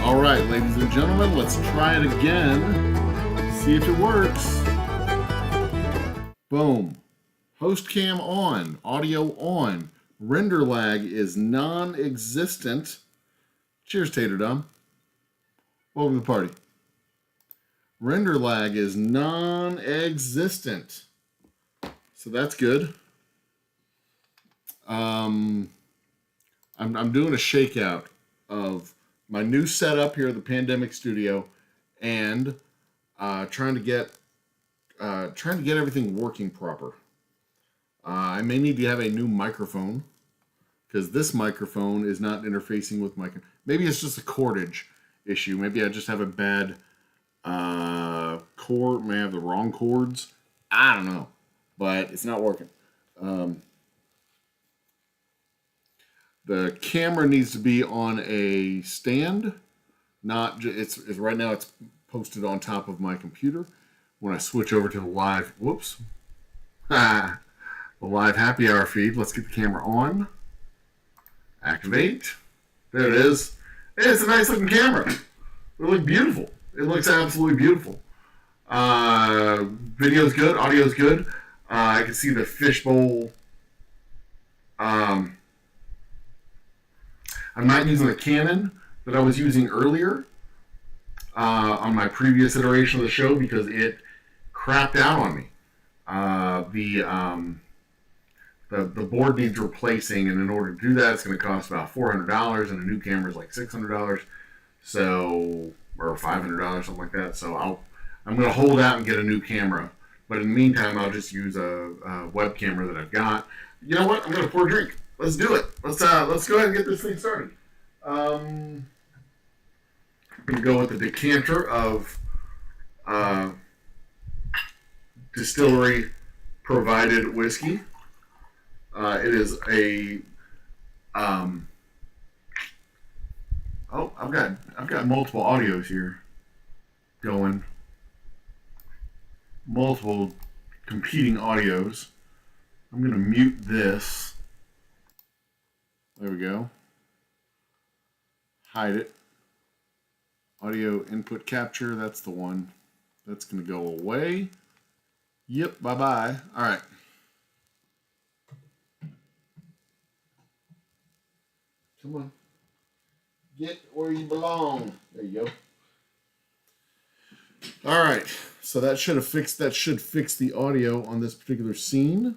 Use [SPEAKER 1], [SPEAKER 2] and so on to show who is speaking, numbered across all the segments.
[SPEAKER 1] All right, ladies and gentlemen, let's try it again. See if it works. Boom. Host cam on. Audio on. Render lag is non-existent. Cheers, Tater Dumb. Welcome to the party. Render lag is non-existent. So that's good. I'm doing a shakeout of my new setup here at the Pandemic Studio, and trying to get everything working proper. I may need to have a new microphone because this microphone is not interfacing with my. Maybe it's just a cordage issue. Maybe I just have a bad cord. May have the wrong cords. I don't know, but it's not working. The camera needs to be on a stand. Not it's right now. It's posted on top of my computer. When I switch over to the live, the live happy hour feed. Let's get the camera on. Activate. There it is. It's a nice looking camera. It looks beautiful. It looks absolutely beautiful. Video's good. Audio's good. I can see the fishbowl. I'm not using the Canon that I was using earlier on my previous iteration of the show because it crapped out on me. The board needs replacing, and in order to do that, it's going to cost about $400, and a new camera is like $600, so or $500, something like that. So I'm going to hold out and get a new camera, but in the meantime, I'll just use a web camera that I've got. You know what? I'm going to pour a drink. Let's do it. Let's go ahead and get this thing started. I'm going to go with the decanter of distillery provided whiskey. It is a I've got multiple audios here going. Multiple competing audios. I'm going to mute this. There we go. Hide it. Audio input capture, that's the one. That's going to go away. Yep, bye-bye. All right. Come on. Get where you belong. There you go. All right. So that should fix the audio on this particular scene.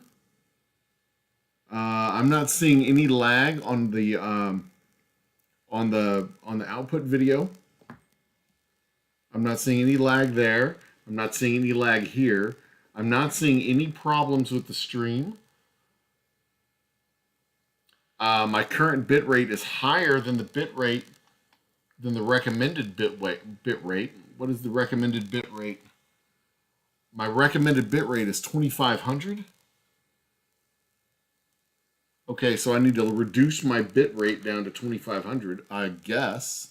[SPEAKER 1] I'm not seeing any lag on the output video. I'm not seeing any lag there. I'm not seeing any lag here. I'm not seeing any problems with the stream. My current bit rate is higher than the recommended bit rate. What is the recommended bit rate? My recommended bit rate is 2500. Okay, so I need to reduce my bit rate down to 2500, I guess.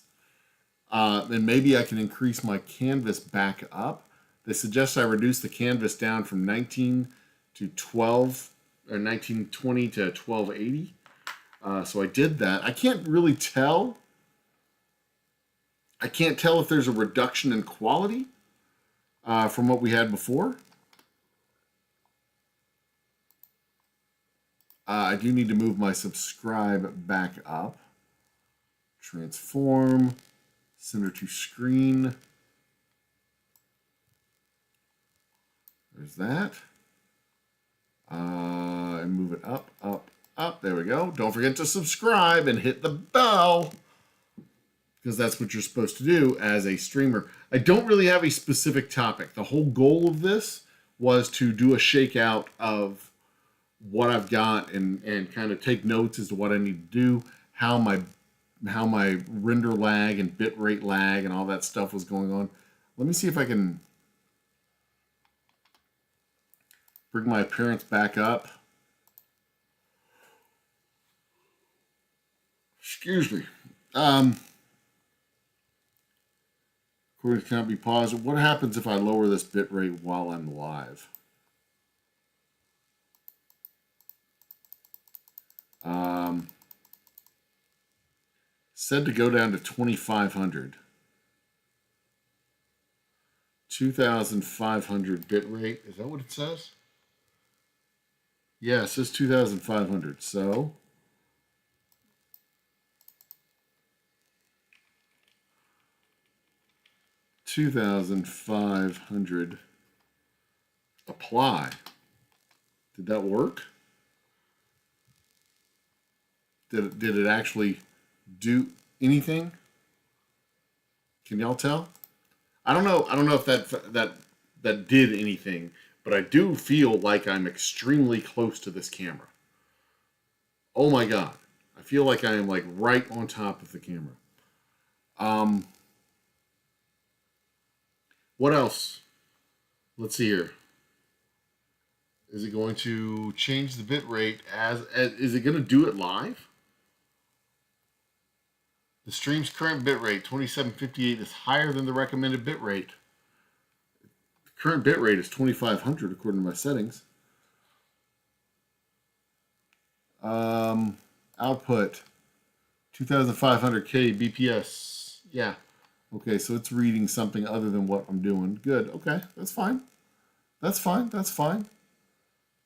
[SPEAKER 1] Then maybe I can increase my canvas back up. They suggest I reduce the canvas down from 19 to 12, or 1920 to 1280. So I did that. I can't really tell. I can't tell if there's a reduction in quality from what we had before. I do need to move my subscribe back up. Transform, center to screen. There's that. And move it up, up, up. There we go. Don't forget to subscribe and hit the bell, because that's what you're supposed to do as a streamer. I don't really have a specific topic. The whole goal of this was to do a shakeout of what I've got and kind of take notes as to what I need to do, how my render lag and bit rate lag and all that stuff was going on. Let me see if I can bring my appearance back up. Excuse me. Recording cannot be paused. What happens if I lower this bit rate while I'm live? Said to go down to 2,500. 2,500 bit rate. Is that what it says? Yeah, it says 2,500. So 2,500 apply. Did that work? Did it actually do anything? Can y'all tell? I don't know. I don't know if that did anything, but I do feel like I'm extremely close to this camera. Oh my god. I feel like I am like right on top of the camera. What else? Let's see here. Is it going to change the bit rate as is it going to do it live? The stream's current bit rate, 2758, is higher than the recommended bit rate. The current bit rate is 2500 according to my settings. Output 2500K BPS. Yeah. Okay, so it's reading something other than what I'm doing. Good. Okay, that's fine. That's fine. That's fine.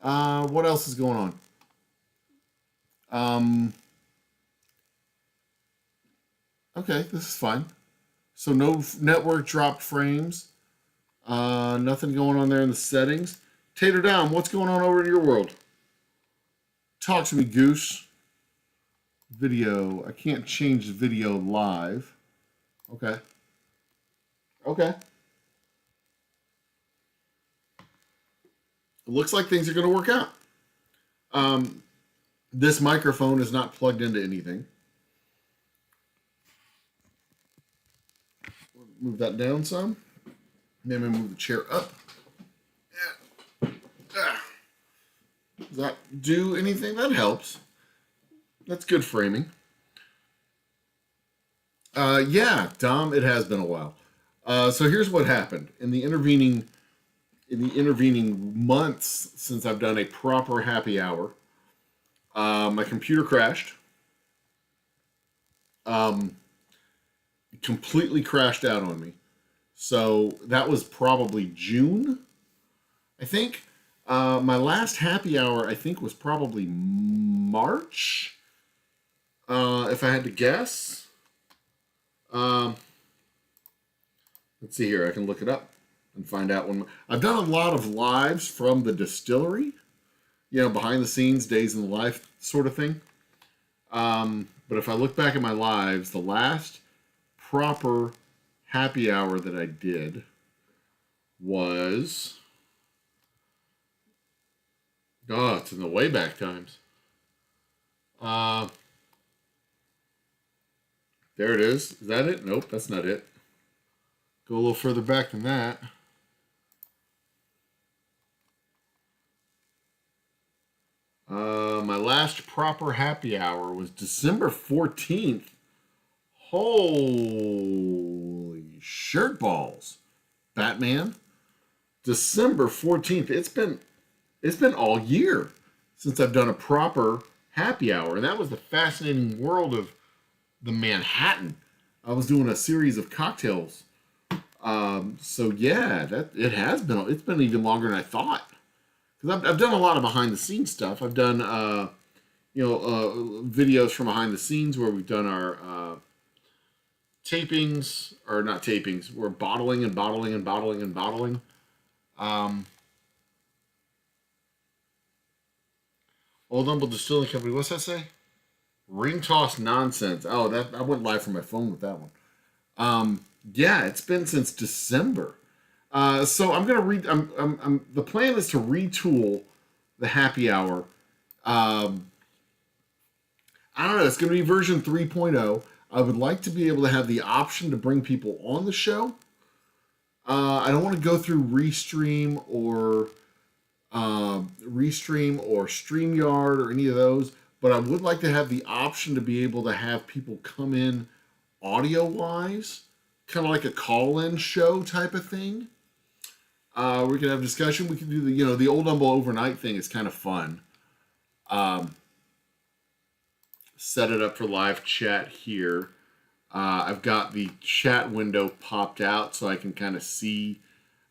[SPEAKER 1] What else is going on? Okay, this is fine. So no network dropped frames. Nothing going on there in the settings. Tater Down, what's going on over in your world? Talk to me, Goose. Video. I can't change the video live. Okay. Okay. It looks like things are going to work out. This microphone is not plugged into anything. Move that down some. Maybe move the chair up. Does that do anything? That helps. That's good framing. Yeah, Dom, it has been a while. So here's what happened. In the intervening months since I've done a proper happy hour, my computer crashed. Completely crashed out on me. So that was probably June, I think. My last happy hour, I think, was probably March, if I had to guess. Let's see here. I can look it up and find out when. I've done a lot of lives from the distillery, behind the scenes, days in the life sort of thing. But if I look back at my lives, the last proper happy hour that I did was, it's in the way back times. There it is. Is that it? Nope, that's not it. Go a little further back than that. My last proper happy hour was December 14th. Holy shirt balls, Batman. December 14th. It's been all year since I've done a proper happy hour. And that was the fascinating world of the Manhattan. I was doing a series of cocktails. So yeah, it's been even longer than I thought. Because I've done a lot of behind the scenes stuff. I've done videos from behind the scenes where we've done our tapings, or not tapings, we're bottling and bottling and bottling and bottling. Old Humble Distilling Company, what's that say? Ring toss nonsense. Oh, I went live from my phone with that one. Yeah, it's been since December. So I'm gonna read. The plan is to retool the happy hour. I don't know. It's gonna be version 3.0. I would like to be able to have the option to bring people on the show. I don't want to go through Restream or StreamYard or any of those, but I would like to have the option to be able to have people come in audio-wise, kind of like a call-in show type of thing. We can have discussion. We can do the Old Humble overnight thing. Is kind of fun. Set it up for live chat here. I've got the chat window popped out so I can kind of see.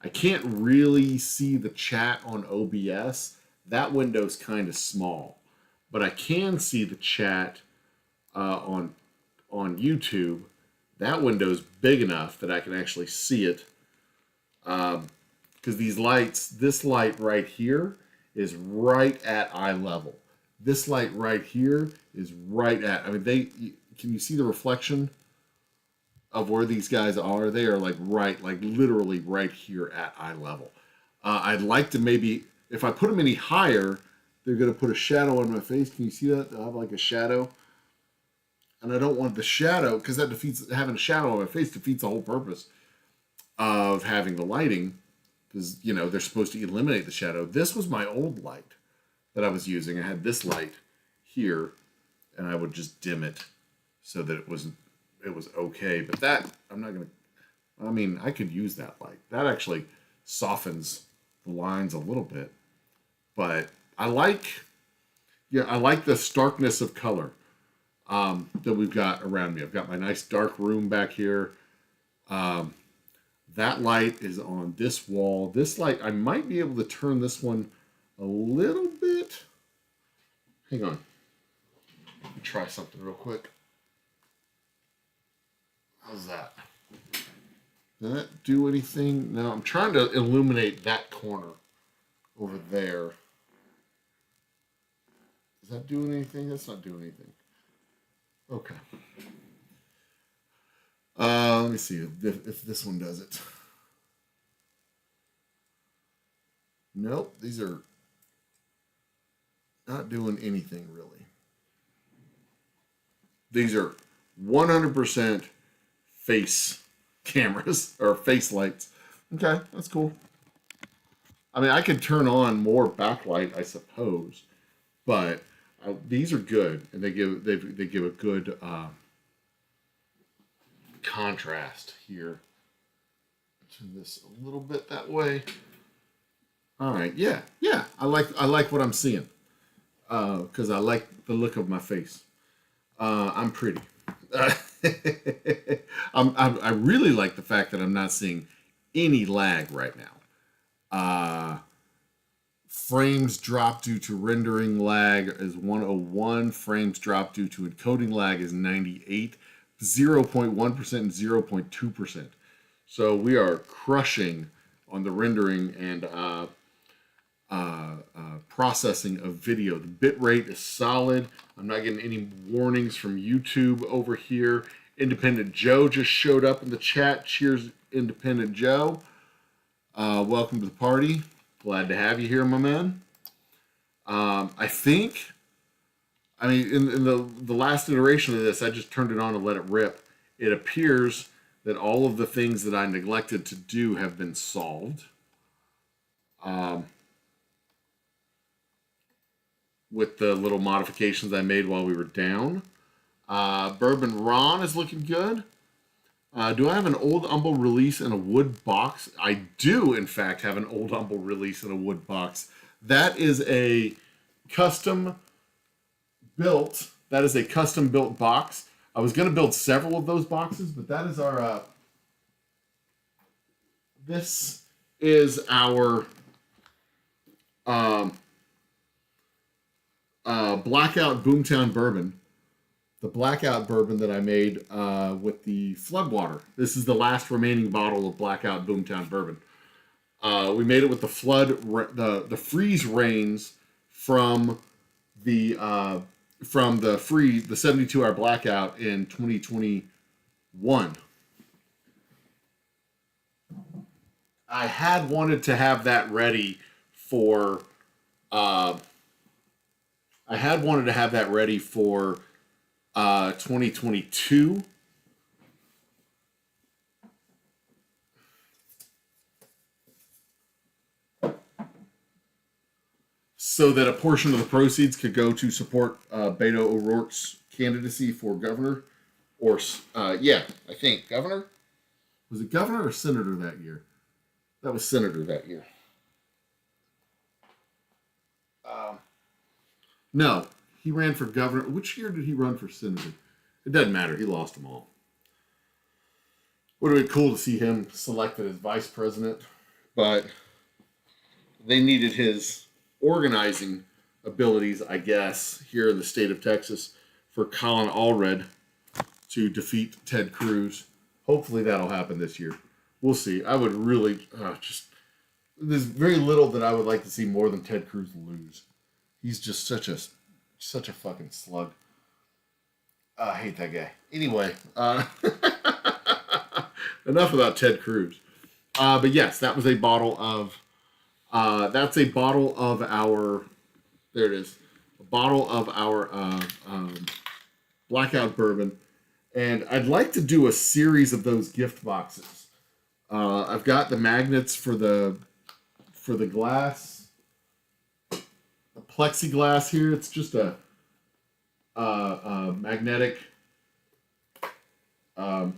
[SPEAKER 1] I can't really see the chat on OBS. That window's kind of small, but I can see the chat on YouTube. That window's big enough that I can actually see it. Because these lights, this light right here is right at eye level. This light right here is right at. I mean, can you see the reflection of where these guys are? They are like literally right here at eye level. I'd like to maybe, if I put them any higher, they're going to put a shadow on my face. Can you see that? I have like a shadow. And I don't want the shadow, because that defeats, having a shadow on my face defeats the whole purpose of having the lighting, because, you know, they're supposed to eliminate the shadow. This was my old light that I was using. I had this light here, and I would just dim it so that it was okay. But that, I'm not going to, I mean, I could use that light. That actually softens the lines a little bit. But I like the starkness of color that we've got around me. I've got my nice dark room back here. That light is on this wall. This light, I might be able to turn this one a little bit. Hang on. Let me try something real quick. How's that? Did that do anything? No, I'm trying to illuminate that corner over there. Is that doing anything? That's not doing anything. Okay. Let me see if this one does it. Nope, these are not doing anything really. These are 100% face cameras or face lights. Okay, that's cool. I mean, I could turn on more backlight, I suppose, but these are good, and they give a good contrast here. Turn this a little bit that way. All right, yeah. I like what I'm seeing because I like the look of my face. I'm pretty. I really like the fact that I'm not seeing any lag right now. Frames drop due to rendering lag is 101. Frames drop due to encoding lag is 98. 0.1% and 0.2%. So we are crushing on the rendering and processing of video. The bit rate is solid. I'm not getting any warnings from YouTube over here. Independent Joe just showed up in the chat. Cheers, Independent Joe. Welcome to the party. Glad to have you here, my man. I think, I mean, in the last iteration of this, I just turned it on and let it rip. It appears that all of the things that I neglected to do have been solved. With the little modifications I made while we were down. Bourbon Ron is looking good. Do I have an Old Humble release in a wood box? I do, in fact, have an Old Humble release in a wood box. That is a custom built. That is a custom built box. I was going to build several of those boxes, but that is our. This is our Blackout Boomtown Bourbon. The Blackout Bourbon that I made with the Floodwater. This is the last remaining bottle of Blackout Boomtown Bourbon. We made it with the the freeze rains from the 72-hour blackout in 2021. I had wanted to have that ready for 2022. So that a portion of the proceeds could go to support Beto O'Rourke's candidacy for governor. Or, yeah, I think governor? Was it governor or senator that year? That was senator that year. No, he ran for governor. Which year did he run for senator? It doesn't matter. He lost them all. would have been cool to see him selected as vice president, but they needed his organizing abilities, I guess, here in the state of Texas for Colin Allred to defeat Ted Cruz. Hopefully that'll happen this year. We'll see. I would really there's very little that I would like to see more than Ted Cruz lose. He's just such a fucking slug. I hate that guy. Anyway, enough about Ted Cruz. But yes, that was a bottle of. That's a bottle of our. There it is. A bottle of our blackout bourbon, and I'd like to do a series of those gift boxes. I've got the magnets for the glass, the plexiglass here. It's just a magnetic. I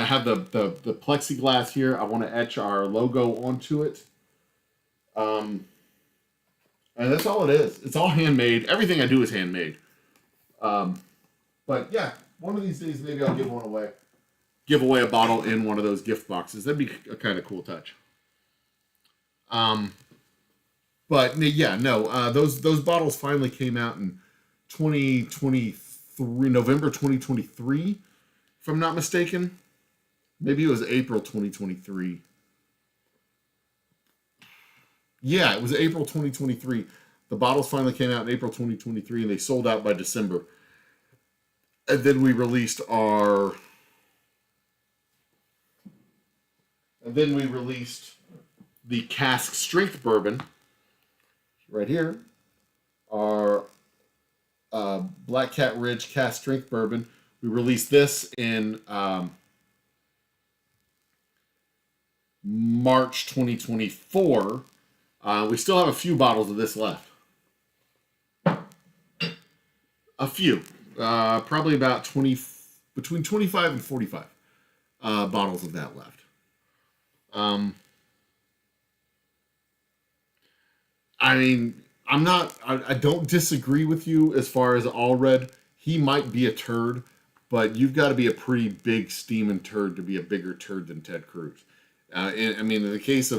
[SPEAKER 1] have the plexiglass here. I want to etch our logo onto it. And that's all it is. It's all handmade. Everything I do is handmade. But yeah, one of these days maybe I'll give one away. Give away a bottle in one of those gift boxes. That'd be a kind of cool touch. But yeah, no, those bottles finally came out in 2023, November 2023, if I'm not mistaken. Maybe it was April 2023. Yeah, it was April 2023. The bottles finally came out in April 2023, and they sold out by December. And then we released our... And then we released the cask strength bourbon right here. Our Black Cat Ridge cask strength bourbon. We released this in March 2024. We still have a few bottles of this left. A few. Probably about between 25 and 45 bottles of that left. I mean, I don't disagree with you as far as Allred. He might be a turd, but you've got to be a pretty big steaming turd to be a bigger turd than Ted Cruz. I mean, in the case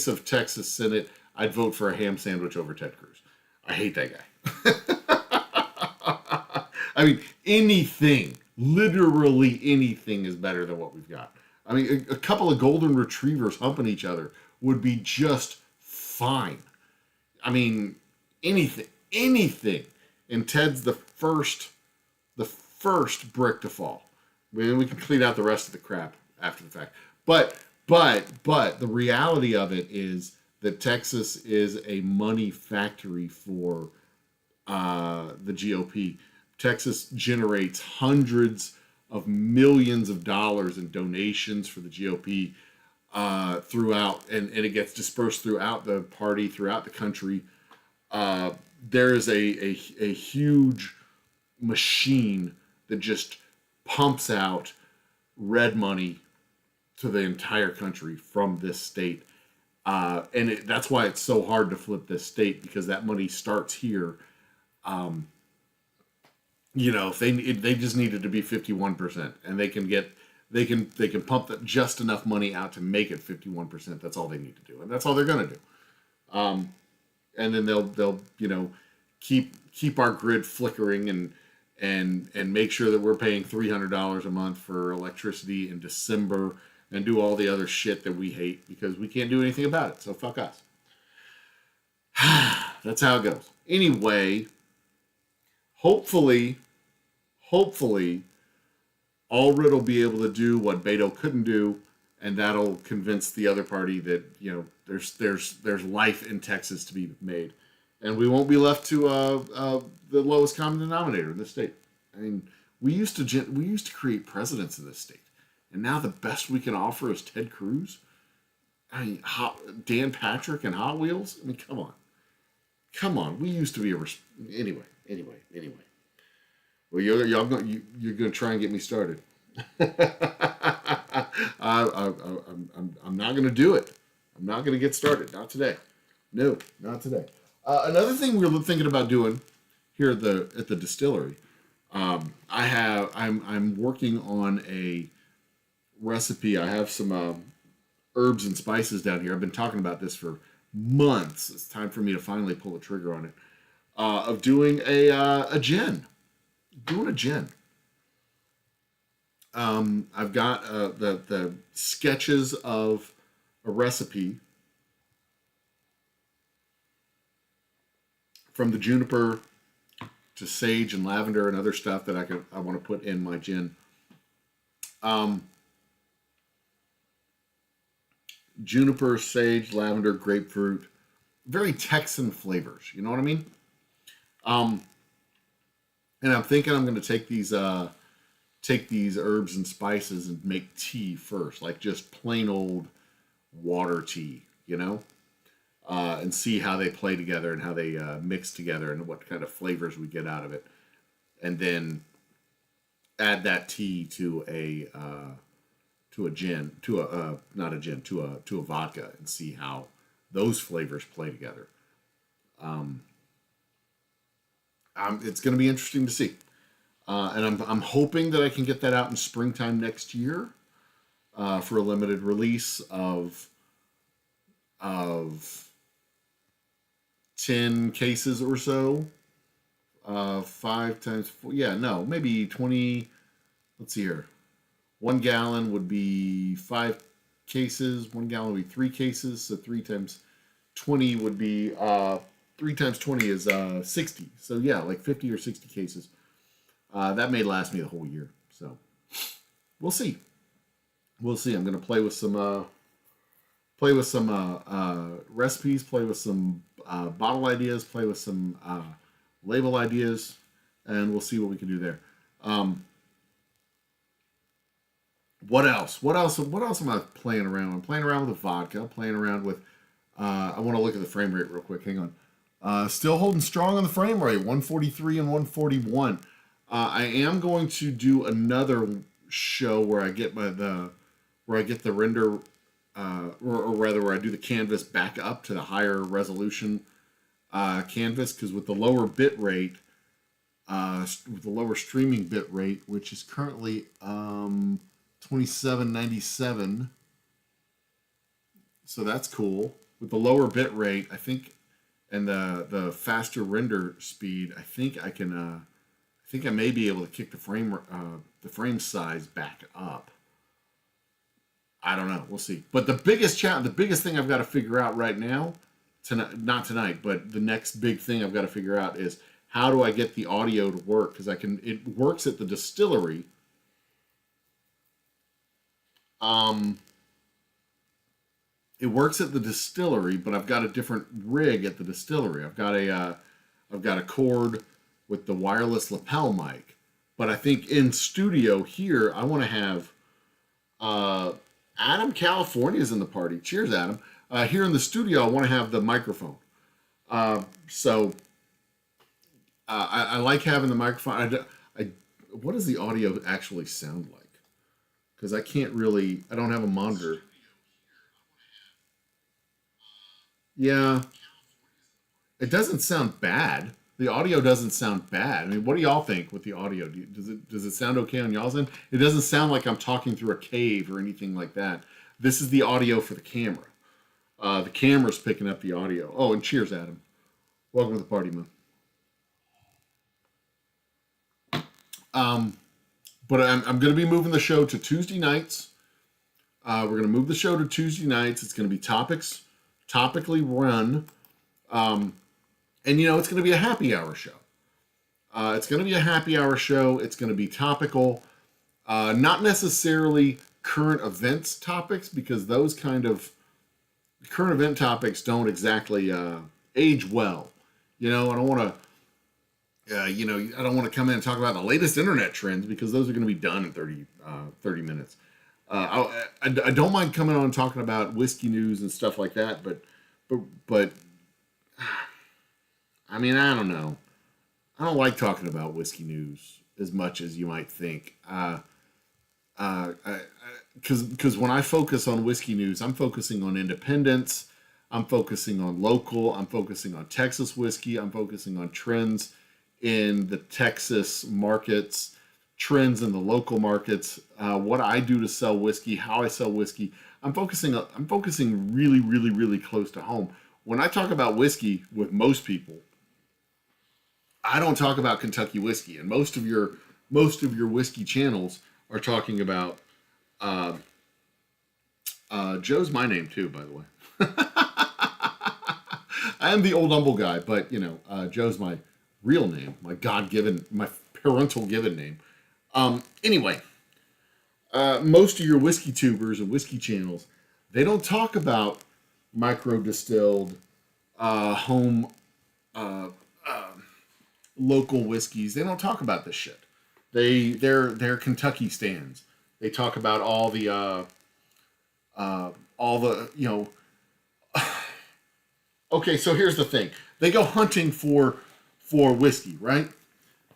[SPEAKER 1] of Texas Senate, I'd vote for a ham sandwich over Ted Cruz. I hate that guy. I mean, anything, literally anything is better than what we've got. I mean, a couple of golden retrievers humping each other would be just fine. I mean, anything. And Ted's the first brick to fall. I mean, we can clean out the rest of the crap after the fact. But the reality of it is that Texas is a money factory for the GOP. Texas generates hundreds of millions of dollars in donations for the GOP throughout, and it gets dispersed throughout the party, throughout the country. There is a huge machine that just pumps out red money to the entire country from this state. And that's why it's so hard to flip this state, because that money starts here. If they just needed to be 51%, and they can pump just enough money out to make it 51%. That's all they need to do, and that's all they're gonna do. And then they'll keep our grid flickering and make sure that we're paying $300 a month for electricity in December, and do all the other shit that we hate because we can't do anything about it. So fuck us. That's how it goes. Anyway, hopefully, Allred will be able to do what Beto couldn't do, and that'll convince the other party that there's life in Texas to be made, and we won't be left to the lowest common denominator in this state. I mean, we used to create presidents in this state, and now the best we can offer is Ted Cruz. I mean, Dan Patrick and Hot Wheels. I mean, come on. We used to be anyway. Well, you're gonna try and get me started. I'm not gonna do it. I'm not gonna get started. Not today. No, not today. Another thing we're thinking about doing here at the distillery, I'm working on a recipe. I have some herbs and spices down here. I've been talking about this for months. It's time for me to finally pull the trigger on it. Of doing a gin. Doing a gin. I've got the sketches of a recipe from the juniper to sage and lavender and other stuff that I want to put in my gin. Juniper, sage, lavender, grapefruit, very Texan flavors. You know what I mean? And I'm thinking I'm going to take these herbs and spices and make tea first, like just plain old water tea, you know, and see how they play together and how they mix together and what kind of flavors we get out of it, and then add that tea to a gin, not a gin, to a vodka, and see how those flavors play together. It's going to be interesting to see. And I'm hoping that I can get that out in springtime next year for a limited release of 10 cases or so. 5 times 4, maybe 20. Let's see here. 1 gallon would be 5 cases. 1 gallon would be 3 cases. So 3 times 20 would be 3 times 20 is 60. So yeah, like 50 or 60 cases. That may last me the whole year. So we'll see. We'll see. I'm gonna play with some recipes, play with some bottle ideas, play with some label ideas, and we'll see what we can do there. What else? What else am I playing around? I'm playing around with the vodka. I'm playing around with. I want to look at the frame rate real quick. Hang on. Still holding strong on the frame rate, 143 and 141. I am going to do another show where I get the render, or rather where I do the canvas back up to the higher resolution canvas, because with the lower bit rate, with the lower streaming bit rate, which is currently 2797, so that's cool. With the lower bit rate, I think, and the faster render speed, I think I can. I think I may be able to kick the frame size back up. I don't know. We'll see. But the biggest thing I've got to figure out right now, not tonight, but the next big thing I've got to figure out is how do I get the audio to work? Because it works at the distillery. It works at the distillery, but I've got a different rig at the distillery. I've got a cord with the wireless lapel mic, but I think in studio here I want to have Adam California's in the party. Cheers, Adam. Here in the studio I want to have the microphone. So I like having the microphone. What does the audio actually sound like? Because I don't have a monitor. Yeah, it doesn't sound bad. The audio doesn't sound bad. I mean, what do y'all think with the audio? Does it sound okay on y'all's end? It doesn't sound like I'm talking through a cave or anything like that. This is the audio for the camera. The camera's picking up the audio. Oh, and cheers, Adam. Welcome to the party, man. But I'm going to be moving the show to Tuesday nights. We're going to move the show to Tuesday nights. It's going to be topically run. And, it's going to be a happy hour show. It's going to be a happy hour show. It's going to be topical. Not necessarily current events topics, because those kind of current event topics don't exactly age well. I don't want to, I don't want to come in and talk about the latest internet trends, because those are going to be done in 30 minutes. I don't mind coming on and talking about whiskey news and stuff like that, but I mean, I don't know. I don't like talking about whiskey news as much as you might think. Because when I focus on whiskey news, I'm focusing on independence. I'm focusing on local. I'm focusing on Texas whiskey. I'm focusing on trends in the Texas markets, trends in the local markets, what I do to sell whiskey, how I sell whiskey. I'm focusing really, really, really close to home. When I talk about whiskey with most people, I don't talk about Kentucky whiskey, and most of your whiskey channels are talking about. Joe's my name too, by the way. I am the Old Humble guy, but Joe's my real name, my my parental given name. Anyway, most of your whiskey tubers and whiskey channels, they don't talk about micro distilled, home, local whiskeys. They don't talk about this shit. They're Kentucky stands. They talk about all the Okay, so here's the thing. They go hunting for whiskey, right?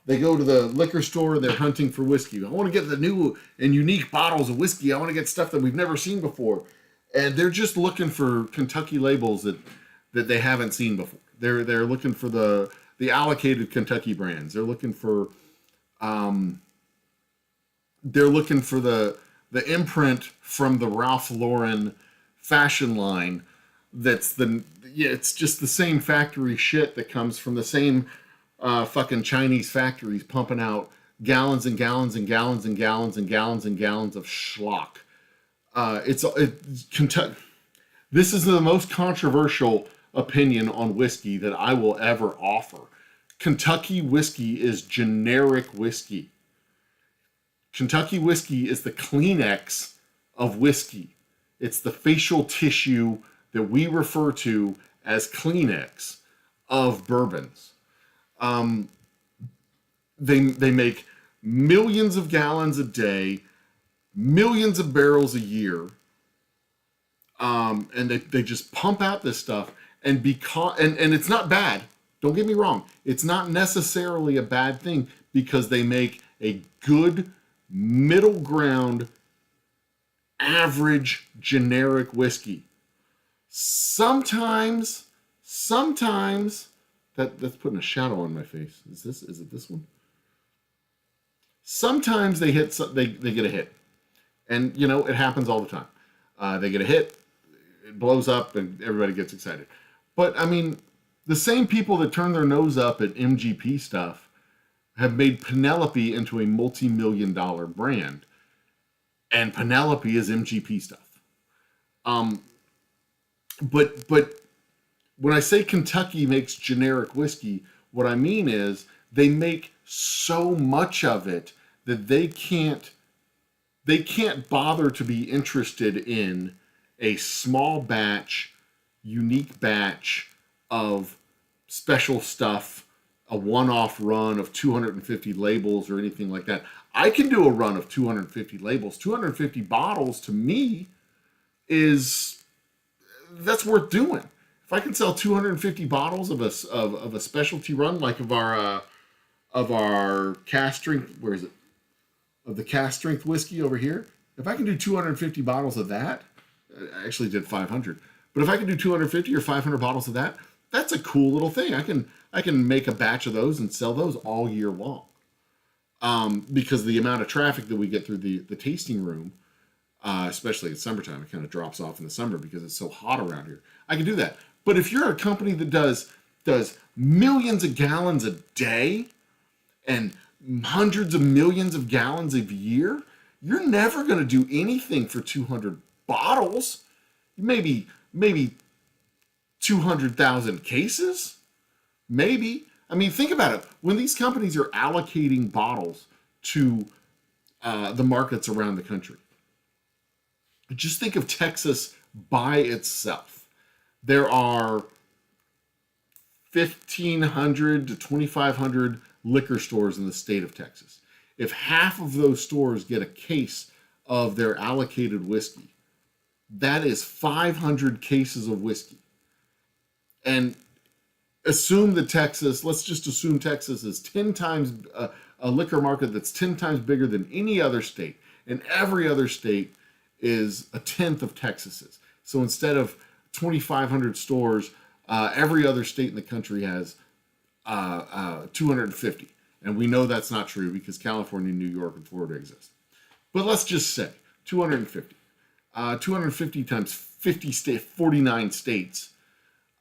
[SPEAKER 1] They go to the liquor store, they're hunting for whiskey. I want to get the new and unique bottles of whiskey. I want to get stuff that we've never seen before. And they're just looking for Kentucky labels that they haven't seen before. They're looking for the allocated Kentucky brands. They're looking for the imprint from the Ralph Lauren fashion line. It's just the same factory shit that comes from the same fucking Chinese factories pumping out gallons and gallons and gallons and gallons and gallons and gallons of schlock. Kentucky. This is the most controversial opinion on whiskey that I will ever offer. Kentucky whiskey is generic whiskey. Kentucky whiskey is the Kleenex of whiskey. It's the facial tissue that we refer to as Kleenex of bourbons. They make millions of gallons a day, millions of barrels a year, and they just pump out this stuff. And it's not bad. Don't get me wrong. It's not necessarily a bad thing because they make a good middle ground, average generic whiskey. Sometimes that's putting a shadow on my face. Is it this one? Sometimes they get a hit, and it happens all the time. They get a hit, it blows up, and everybody gets excited. But I mean, the same people that turn their nose up at MGP stuff have made Penelope into a multi-million-dollar brand, and Penelope is MGP stuff. But when I say Kentucky makes generic whiskey, what I mean is they make so much of it that they can't bother to be interested in a small batch, unique batch of special stuff, a one-off run of 250 labels or anything like that. I can do a run of 250 labels. 250 bottles to me that's worth doing. If I can sell 250 bottles of a specialty run, like of our cask strength, where is it? Of the cask strength whiskey over here. If I can do 250 bottles of that, I actually did 500. But if I can do 250 or 500 bottles of that, that's a cool little thing. I can make a batch of those and sell those all year long. Because the amount of traffic that we get through the tasting room, especially in summertime, it kind of drops off in the summer because it's so hot around here. I can do that. But if you're a company that does millions of gallons a day and hundreds of millions of gallons a year, you're never going to do anything for 200 bottles. Maybe 200,000 cases. Maybe. I mean, think about it. When these companies are allocating bottles to the markets around the country, just think of Texas by itself. There are 1,500 to 2,500 liquor stores in the state of Texas. If half of those stores get a case of their allocated whiskey, that is 500 cases of whiskey. And assume that let's just assume Texas is 10 times a liquor market that's 10 times bigger than any other state. And every other state is a tenth of Texas's. So instead of 2,500 stores, every other state in the country has 250. And we know that's not true because California, New York, and Florida exist. But let's just say 250. 250 times 49 states.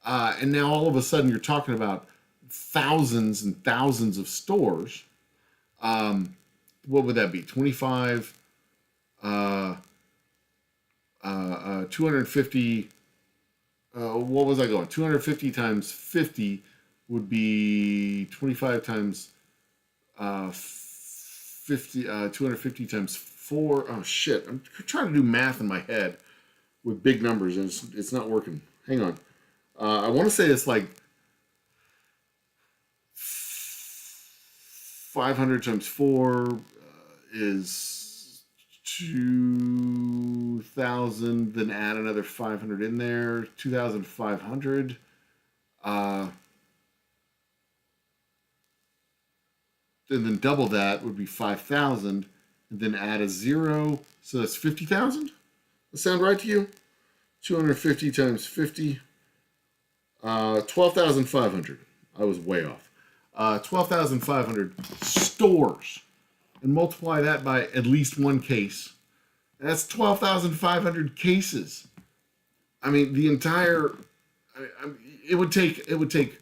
[SPEAKER 1] And now all of a sudden you're talking about thousands and thousands of stores. What would that be? 25, 250. What was I going? 250 times 50 would be 25 times 50. 250 times 4. Oh shit! I'm trying to do math in my head with big numbers, and it's not working. Hang on. I want to say it's like 500 times 4 is 2,000. Then add another 500 in there. 2,500. And then double that would be 5,000. And then add a 0. So that's 50,000. Does that sound right to you? 250 times 50. 12,500. I was way off. 12,500 stores. And multiply that by at least one case. That's 12,500 cases. I mean, the entire... it would take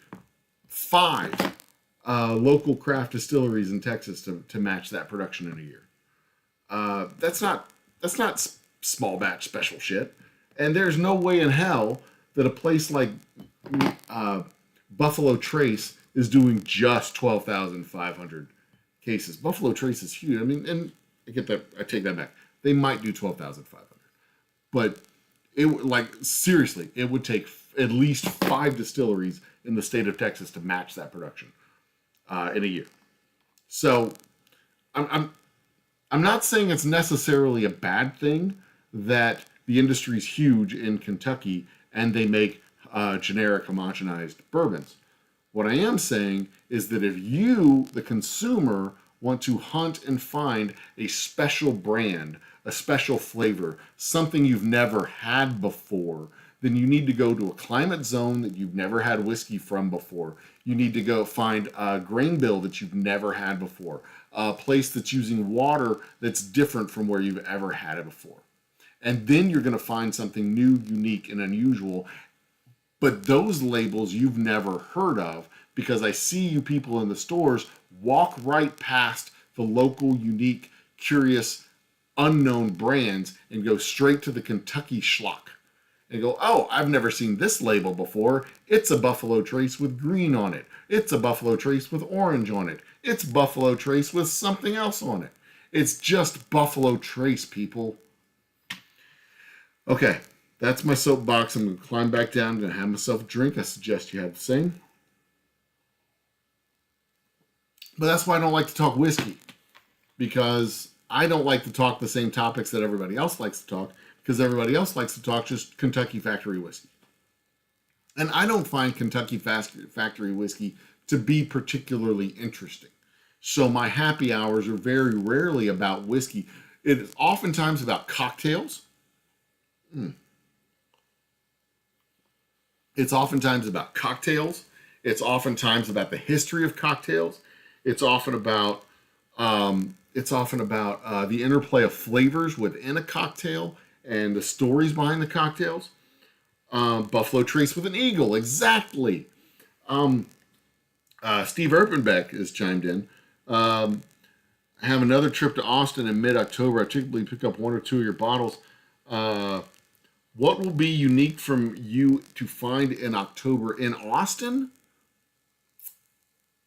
[SPEAKER 1] 5 local craft distilleries in Texas to match that production in a year. That's not small batch special shit. And there's no way in hell that a place like Buffalo Trace is doing just 12,500 cases. Buffalo Trace is huge. I mean, and I get that. I take that back. They might do 12,500, but seriously, it would take at least 5 distilleries in the state of Texas to match that production in a year. So, I'm not saying it's necessarily a bad thing that the industry's huge in Kentucky and they make generic homogenized bourbons. What I am saying is that if you, the consumer, want to hunt and find a special brand, a special flavor, something you've never had before, then you need to go to a climate zone that you've never had whiskey from before. You need to go find a grain bill that you've never had before, a place that's using water that's different from where you've ever had it before. And then you're going to find something new, unique, and unusual. But those labels you've never heard of, because I see you people in the stores walk right past the local, unique, curious, unknown brands and go straight to the Kentucky schlock. And go, oh, I've never seen this label before. It's a Buffalo Trace with green on it. It's a Buffalo Trace with orange on it. It's Buffalo Trace with something else on it. It's just Buffalo Trace, people. Okay, that's my soapbox. I'm going to climb back down and have myself a drink. I suggest you have the same. But that's why I don't like to talk whiskey. Because I don't like to talk the same topics that everybody else likes to talk. Because everybody else likes to talk just Kentucky factory whiskey. And I don't find Kentucky factory whiskey to be particularly interesting. So my happy hours are very rarely about whiskey. It is oftentimes about cocktails. It's oftentimes about cocktails. It's oftentimes about the history of cocktails. It's often about the interplay of flavors within a cocktail and the stories behind the cocktails. Buffalo Trace with an eagle, exactly. Steve Erpenbeck has chimed in. I have another trip to Austin in mid-October. I typically pick up 1 or 2 of your bottles. What will be unique from you to find in October in Austin?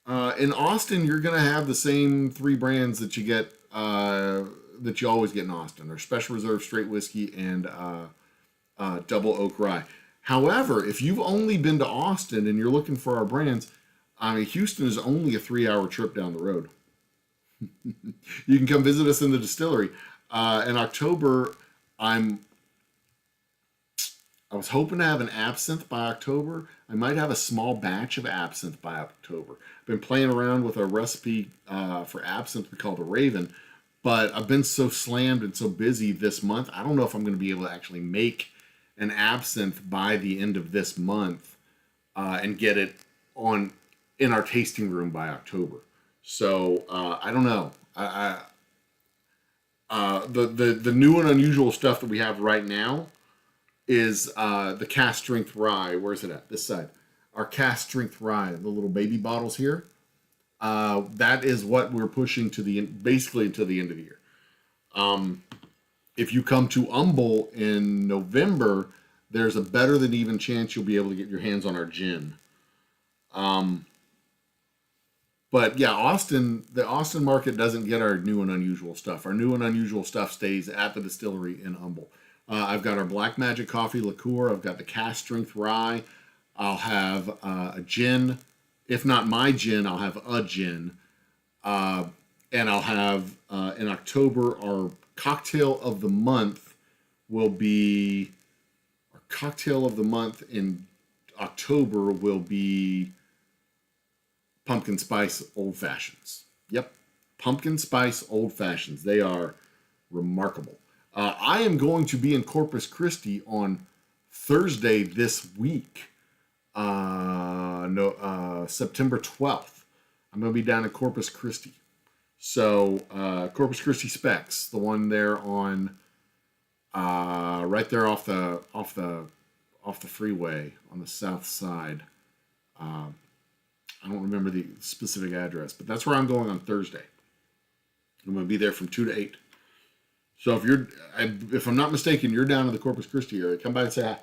[SPEAKER 1] In Austin, you're going to have the same 3 brands that you get, that you always get in Austin. They're Special Reserve Straight Whiskey and Double Oak Rye. However, if you've only been to Austin and you're looking for our brands, Houston is only a 3-hour trip down the road. You can come visit us in the distillery. In October, I was hoping to have an absinthe by October. I might have a small batch of absinthe by October. I've been playing around with a recipe for absinthe we call the Raven, but I've been so slammed and so busy this month, I don't know if I'm going to be able to actually make an absinthe by the end of this month and get it on in our tasting room by October. So I don't know. The new and unusual stuff that we have right now is the cast strength rye. Where's it at? This side. Our cast strength rye, the little baby bottles here. That is what we're pushing to basically until the end of the year. If you come to Humble in November, there's a better than even chance you'll be able to get your hands on our gin. But yeah, the Austin market doesn't get our new and unusual stuff. Our new and unusual stuff stays at the distillery in Humble. I've got our Black Magic Coffee liqueur. I've got the cast strength rye. I'll have a gin. If not my gin, I'll have a gin. And I'll have, in October, our cocktail of the month will be, our cocktail of the month in October will be pumpkin spice old fashions. Yep. Pumpkin spice old fashions. They are remarkable. I am going to be in Corpus Christi on Thursday this week. September 12th. I'm going to be down in Corpus Christi. So, Corpus Christi Specs, the one there on, right there off the freeway on the south side. I don't remember the specific address, but that's where I'm going on Thursday. I'm going to be there from 2 to 8. So if I'm not mistaken, you're down in the Corpus Christi area, come by and say hi.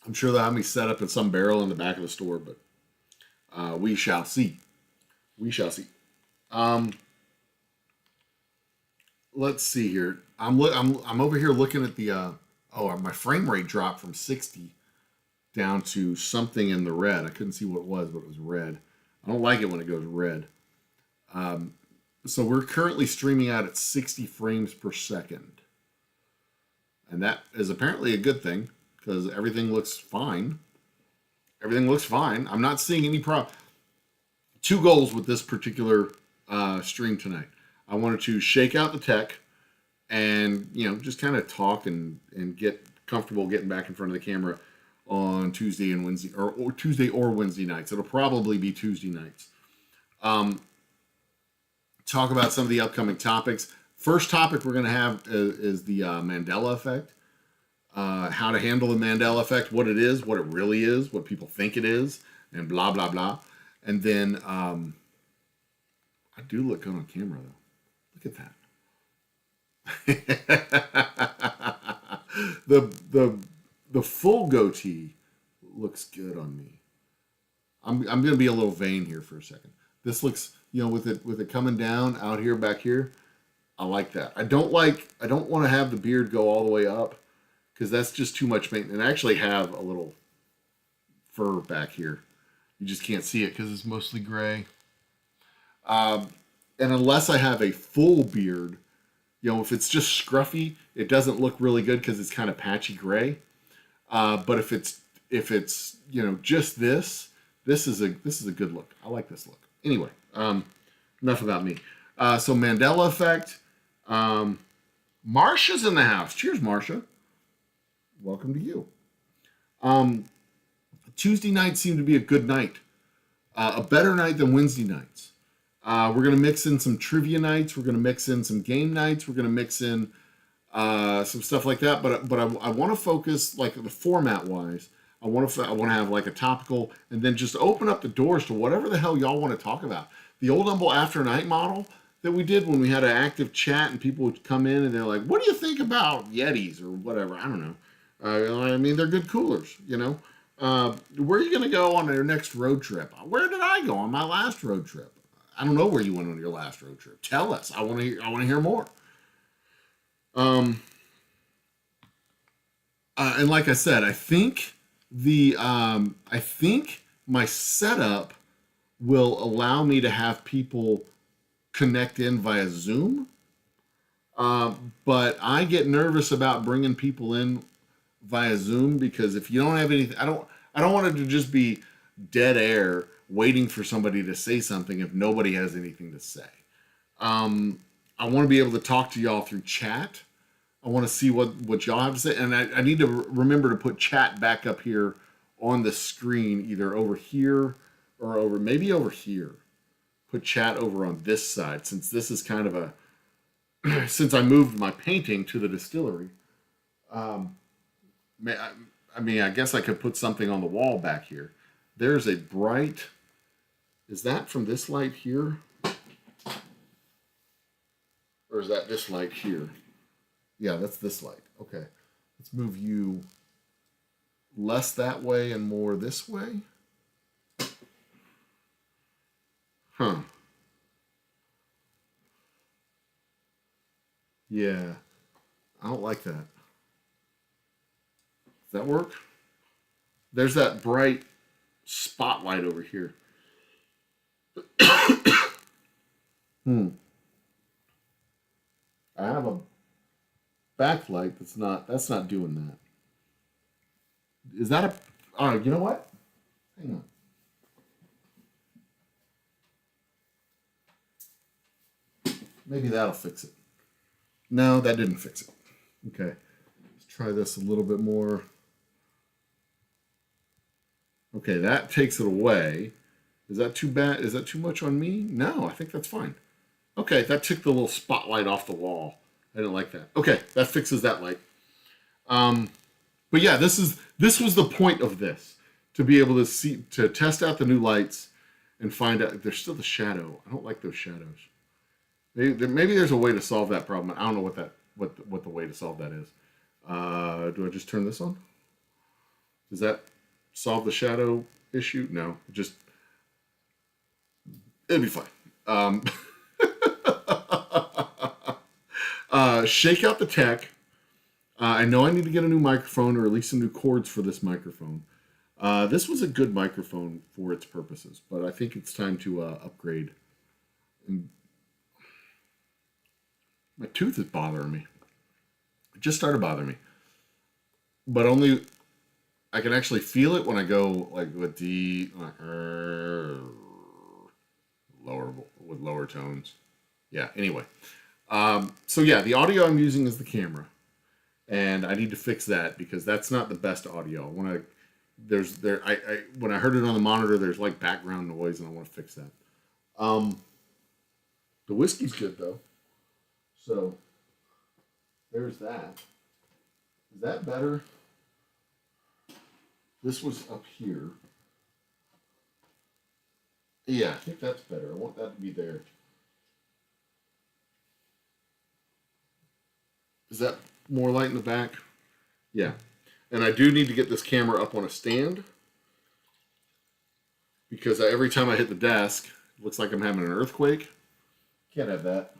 [SPEAKER 1] I'm sure they'll have me set up in some barrel in the back of the store, but we shall see. We shall see. Let's see here. I'm over here looking at the my frame rate dropped from 60 down to something in the red. I couldn't see what it was, but it was red. I don't like it when it goes red. So we're currently streaming out at 60 frames per second. And that is apparently a good thing because everything looks fine. Everything looks fine. I'm not seeing any problem. 2 goals with this particular stream tonight. I wanted to shake out the tech and, just kind of talk and get comfortable getting back in front of the camera on Tuesday and Wednesday, or Tuesday or Wednesday nights. It'll probably be Tuesday nights. Talk about some of the upcoming topics. First topic we're going to have is the Mandela effect. How to handle the Mandela effect, what it is, what it really is, what people think it is, and blah, blah, blah. And then, I do look good on camera, though. Look at that. The full goatee looks good on me. I'm going to be a little vain here for a second. This looks, with it coming down out here, back here, I like that. I don't want to have the beard go all the way up because that's just too much maintenance. I actually have a little fur back here. You just can't see it because it's mostly gray. And unless I have a full beard, if it's just scruffy, it doesn't look really good because it's kind of patchy gray. But if it's just this is a good look. I like this look. Anyway, enough about me. So Mandela effect. Marsha's in the house. Cheers, Marsha. Welcome to you. Tuesday nights seem to be a good night. A better night than Wednesday nights. We're going to mix in some trivia nights. We're going to mix in some game nights. We're going to mix in some stuff like that. But I want to focus, like the format wise. I want to have like a topical, and then just open up the doors to whatever the hell y'all want to talk about. The Old Humble After Night model that we did when we had an active chat and people would come in and they're like, "What do you think about Yetis or whatever?" I don't know. They're good coolers. Where are you going to go on your next road trip? Where did I go on my last road trip? I don't know where you went on your last road trip. Tell us. I want to hear more. And like I said, I think my setup will allow me to have people connect in via Zoom. But I get nervous about bringing people in via Zoom because if you don't have anything, I don't want it to just be dead air waiting for somebody to say something if nobody has anything to say. I want to be able to talk to y'all through chat. I want to see what y'all have to say. And I need to remember to put chat back up here on the screen, either over here or maybe over here. Put chat over on this side, since this is kind of a, since I moved my painting to the distillery. I mean, I guess I could put something on the wall back here. There's a bright, is that from this light here? Or is that this light here? Yeah, that's this light. Okay. Let's move you less that way and more this way. Huh. Yeah. I don't like that. Does that work? There's that bright spotlight over here. I have a backlight that's not doing that. Is that a, oh, you know what? Hang on. Maybe that'll fix it. No, that didn't fix it. Okay. Let's try this a little bit more. Okay, that takes it away. Is that too bad? Is that too much on me? No, I think that's fine. Okay, that took the little spotlight off the wall. I didn't like that. Okay, that fixes that light. But yeah, this was the point of this, to be able to test out the new lights and find out there's still the shadow. I don't like those shadows. Maybe there's a way to solve that problem. I don't know what the way to solve that is. Do I just turn this on? Does that solve the shadow issue? No, it'd be fine. Shake out the tech. I know I need to get a new microphone, or at least some new cords for this microphone. This was a good microphone for its purposes, but I think it's time to upgrade. And my tooth is bothering me. It just started bothering me. But only I can actually feel it when I go like with the lower tones. Yeah, anyway. So yeah, the audio I'm using is the camera. And I need to fix that because that's not the best audio. When I heard it on the monitor, there's like background noise, and I want to fix that. The whiskey's good though. So there's that. Is that better? This was up here. Yeah, I think that's better. I want that to be there. Is that more light in the back? Yeah. And I do need to get this camera up on a stand, because every time I hit the desk, it looks like I'm having an earthquake. Can't have that.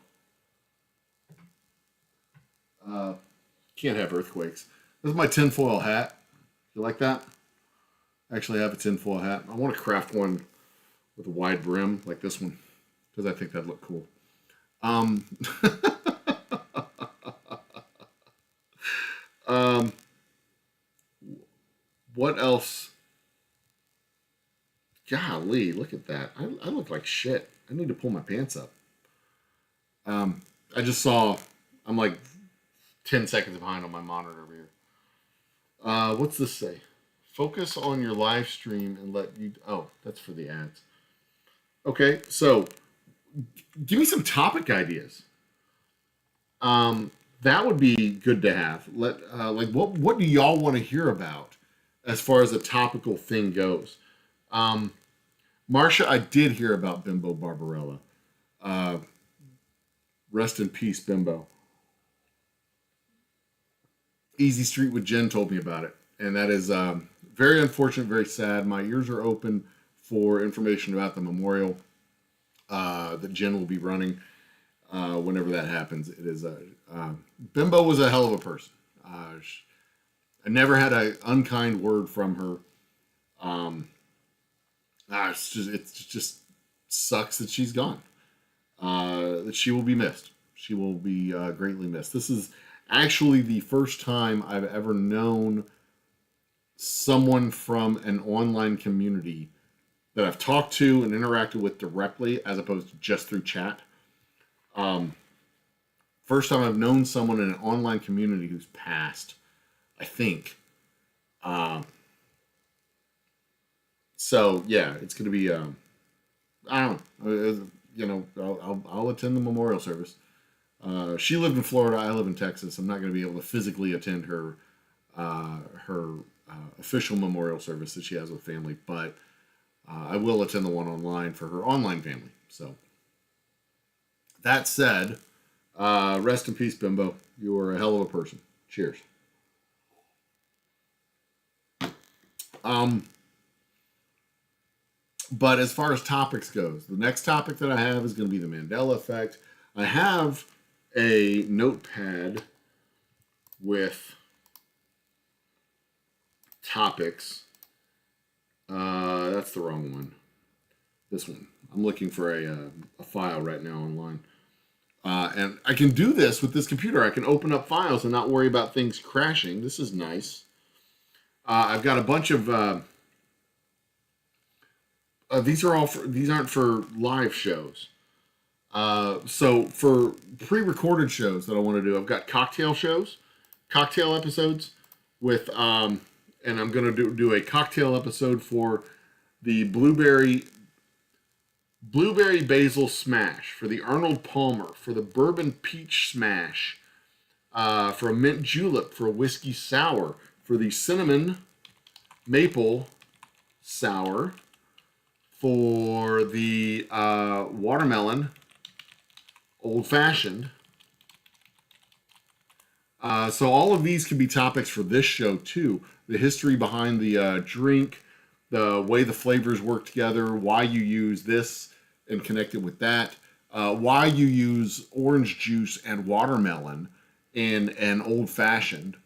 [SPEAKER 1] Can't have earthquakes. This is my tinfoil hat. You like that? I actually have a tinfoil hat. I want to craft one with a wide brim like this one, because I think that'd look cool. What else? Golly, look at that. I look like shit. I need to pull my pants up. I just saw, I'm like 10 seconds behind on my monitor over here. What's this say? Focus on your live stream and let you, oh, that's for the ads. Okay, so give me some topic ideas. That would be good to have. Like what do y'all want to hear about as far as a topical thing goes? Marcia, I did hear about Bimbo Barbarella. Rest in peace, Bimbo. Easy Street with Jen told me about it, and that is very unfortunate, very sad. My ears are open for information about the memorial that Jen will be running whenever that happens. It is Bimbo was a hell of a person. I never had an unkind word from her. It just sucks that she's gone. That she will be missed. She will be greatly missed. This is actually the first time I've ever known someone from an online community that I've talked to and interacted with directly, as opposed to just through chat. First time I've known someone in an online community who's passed, I think. So yeah, it's going to be. I don't know. You know, I'll attend the memorial service. She lived in Florida. I live in Texas. I'm not going to be able to physically attend her official memorial service that she has with family, but I will attend the one online for her online family. So that said, rest in peace, Bimbo. You were a hell of a person. Cheers. Um, but as far as topics goes, the next topic that I have is going to be the Mandela effect. I have a notepad with topics. That's the wrong one. This one. I'm looking for a file right now online. And I can do this with this computer. I can open up files and not worry about things crashing. This is nice. I've got a bunch of these aren't for live shows. So for pre-recorded shows that I want to do, I've got cocktail episodes with and I'm gonna do a cocktail episode for the blueberry basil smash, for the Arnold Palmer, for the bourbon peach smash, for a mint julep, for a whiskey sour, for the cinnamon maple sour, for the watermelon old fashioned. So all of these can be topics for this show too. The history behind the drink, the way the flavors work together, why you use this and connect it with that, why you use orange juice and watermelon in an old fashioned,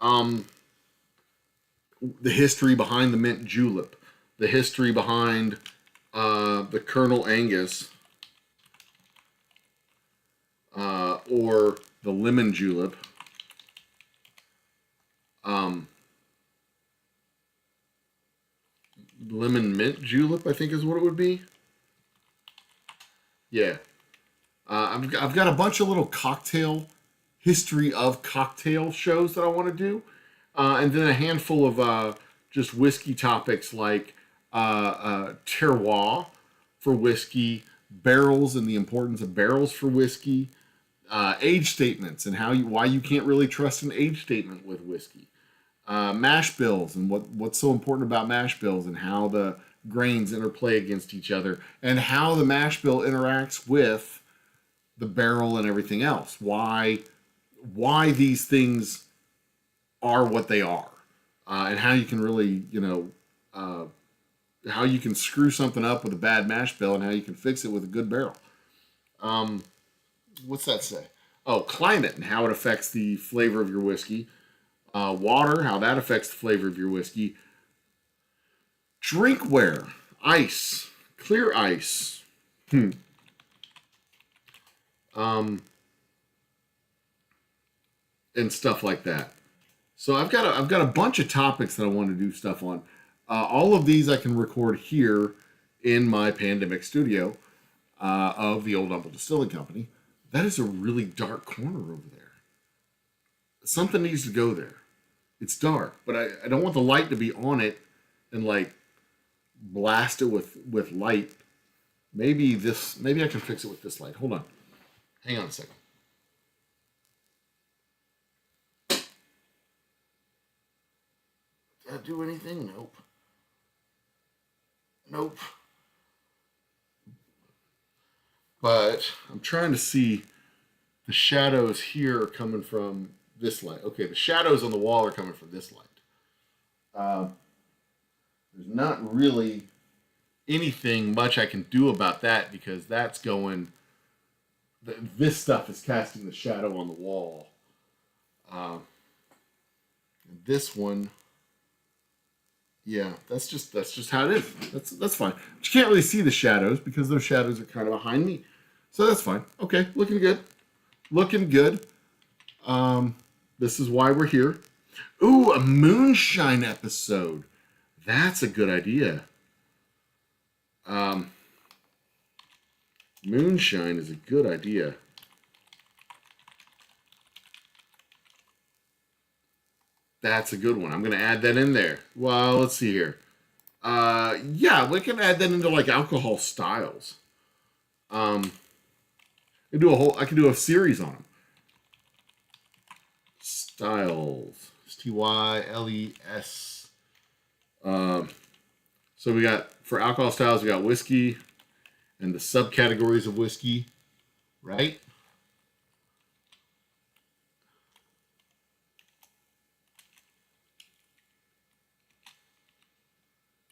[SPEAKER 1] the history behind the mint julep, the history behind the Colonel Angus or the lemon julep. Lemon mint julep, I think is what it would be. Yeah. I've got a bunch of little history of cocktail shows that I want to do. And then a handful of just whiskey topics like terroir for whiskey, barrels and the importance of barrels for whiskey, age statements and why you can't really trust an age statement with whiskey, mash bills and what's so important about mash bills and how the grains interplay against each other and how the mash bill interacts with the barrel and everything else. Why these things are what they are, and how you can really how you can screw something up with a bad mash bill and how you can fix it with a good barrel. What's that say? Oh, climate and how it affects the flavor of your whiskey. Water, how that affects the flavor of your whiskey. Drinkware, ice, clear ice. And stuff like that. So I've got a bunch of topics that I want to do stuff on. All of these I can record here in my pandemic studio of the Old Humble Distilling Company. That is a really dark corner over there. Something needs to go there. It's dark, but I don't want the light to be on it and like blast it with light. Maybe I can fix it with this light. Hold on. Hang on a second. Did I do anything? Nope. Nope. But I'm trying to see the shadows here are coming from this light. Okay, the shadows on the wall are coming from this light. There's not really anything much I can do about that because that's going. This stuff is casting the shadow on the wall. This one, yeah, that's just how it is. That's fine. But you can't really see the shadows because those shadows are kind of behind me, so that's fine. Okay, looking good, looking good. This is why we're here. Ooh, a moonshine episode. That's a good idea. Moonshine is a good idea. That's a good one. I'm going to add that in there. Well, let's see here. Yeah, we can add that into like alcohol styles. I can do a series on them. Styles. Styles. So we got, for alcohol styles, we got whiskey and the subcategories of whiskey, right?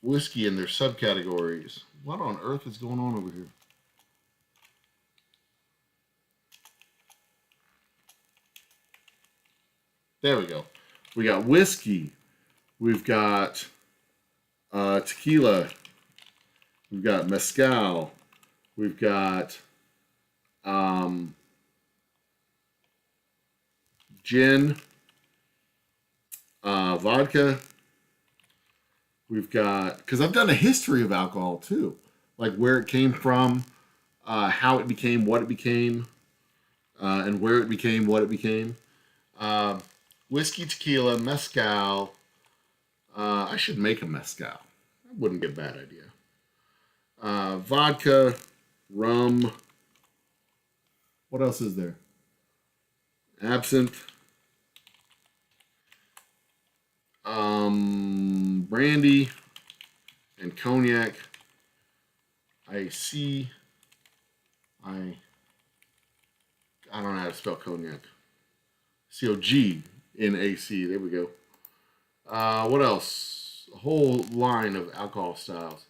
[SPEAKER 1] Whiskey and their subcategories. What on earth is going on over here? There we go. We got whiskey. We've got tequila. We've got mezcal. We've got gin, vodka. We've got, because I've done a history of alcohol too, like where it came from, how it became what it became, and where it became what it became. Whiskey, tequila, mezcal. I should make a mezcal. That wouldn't be a bad idea. Vodka, rum. What else is there? Absinthe. Brandy and cognac. I don't know how to spell cognac. COGNAC. There we go. What else? A whole line of alcohol styles.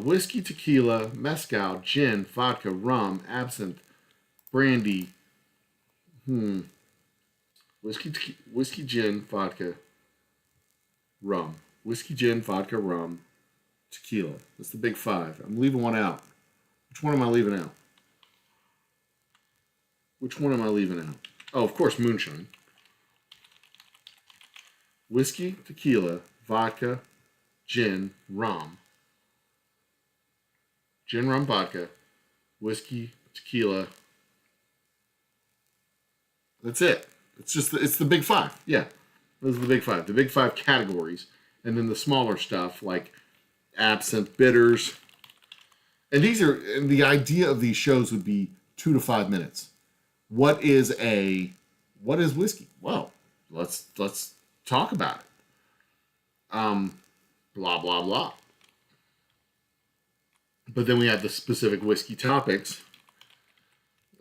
[SPEAKER 1] Whiskey, tequila, mezcal, gin, vodka, rum, absinthe, brandy. Whiskey, gin, vodka, rum. Whiskey, gin, vodka, rum, tequila. That's the big five. I'm leaving one out. Which one am I leaving out? Oh, of course, moonshine. Whiskey, tequila, vodka, gin, rum. Gin, rum, vodka, whiskey, tequila. That's it. It's the big five. Yeah, those are the big five. The big five categories, and then the smaller stuff like absinthe, bitters. And the idea of these shows would be 2 to 5 minutes. What is whiskey? Well, let's talk about it. Blah blah blah. But then we have the specific whiskey topics.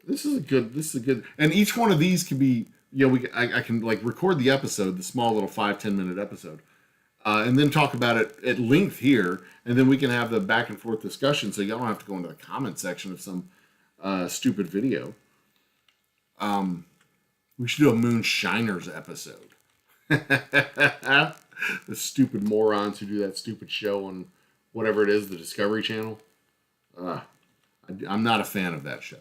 [SPEAKER 1] This is a good, and each one of these can be, I can like record the episode, the small little 5-10 minute episode, and then talk about it at length here, and then we can have the back and forth discussion, so y'all don't have to go into the comment section of some stupid video. We should do a Moonshiners episode. The stupid morons who do that stupid show on whatever it is, the Discovery Channel. I'm not a fan of that show.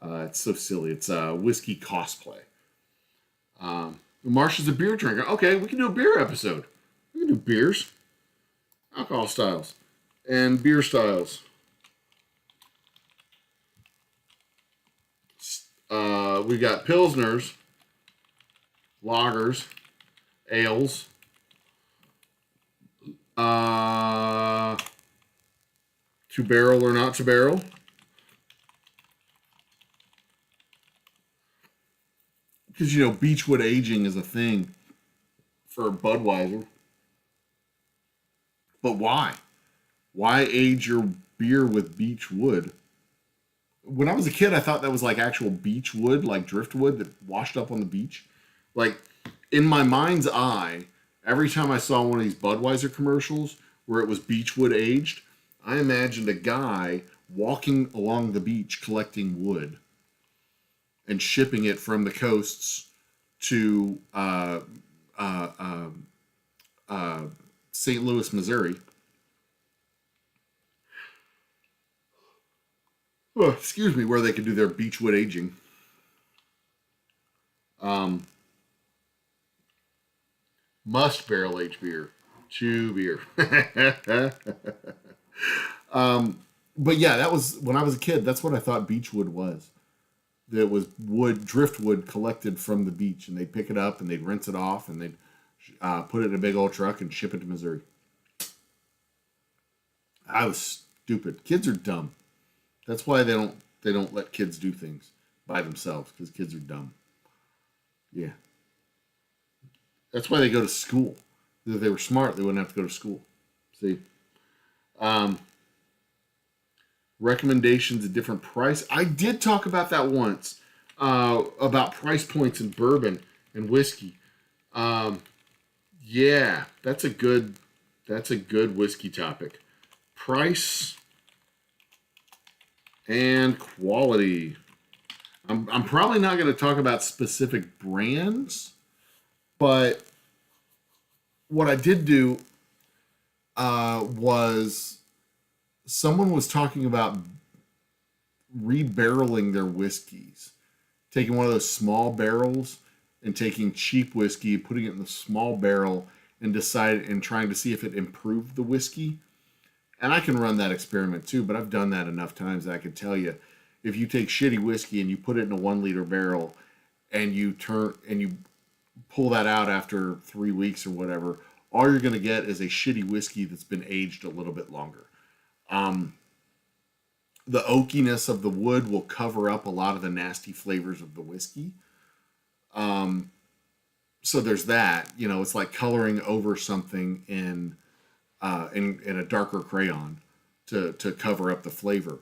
[SPEAKER 1] It's so silly. It's whiskey cosplay. Marsha's a beer drinker. Okay, we can do a beer episode. We can do beers, alcohol styles, and beer styles. We got pilsners, lagers, ales, to barrel or not to barrel. Because, Beechwood aging is a thing for Budweiser. But why? Why age your beer with beechwood? When I was a kid, I thought that was like actual beechwood, like driftwood that washed up on the beach. Like, in my mind's eye, every time I saw one of these Budweiser commercials where it was beechwood aged, I imagined a guy walking along the beach collecting wood and shipping it from the coasts to St. Louis, Missouri. Oh, excuse me, where they could do their beechwood aging. Must barrel age beer. Chew beer. But yeah, that was when I was a kid. That's what I thought beechwood was. That was driftwood collected from the beach, and they'd pick it up and they'd rinse it off and they'd put it in a big old truck and ship it to Missouri. I was stupid. Kids are dumb. That's why they don't let kids do things by themselves, because kids are dumb. Yeah. That's why they go to school. If they were smart, they wouldn't have to go to school. See? Um, Recommendations at different price. I did talk about that once, about price points in bourbon and whiskey. Um, yeah, that's a good whiskey topic. Price and quality. I'm probably not going to talk about specific brands, but what I did do was someone was talking about rebarreling their whiskeys, taking one of those small barrels and taking cheap whiskey, putting it in the small barrel, and trying to see if it improved the whiskey. And I can run that experiment too, but I've done that enough times that I can tell you, if you take shitty whiskey and you put it in a 1 liter barrel and you pull that out after 3 weeks or whatever, all you're going to get is a shitty whiskey that's been aged a little bit longer. The oakiness of the wood will cover up a lot of the nasty flavors of the whiskey. So there's that. You know, it's like coloring over something in a darker crayon to cover up the flavor.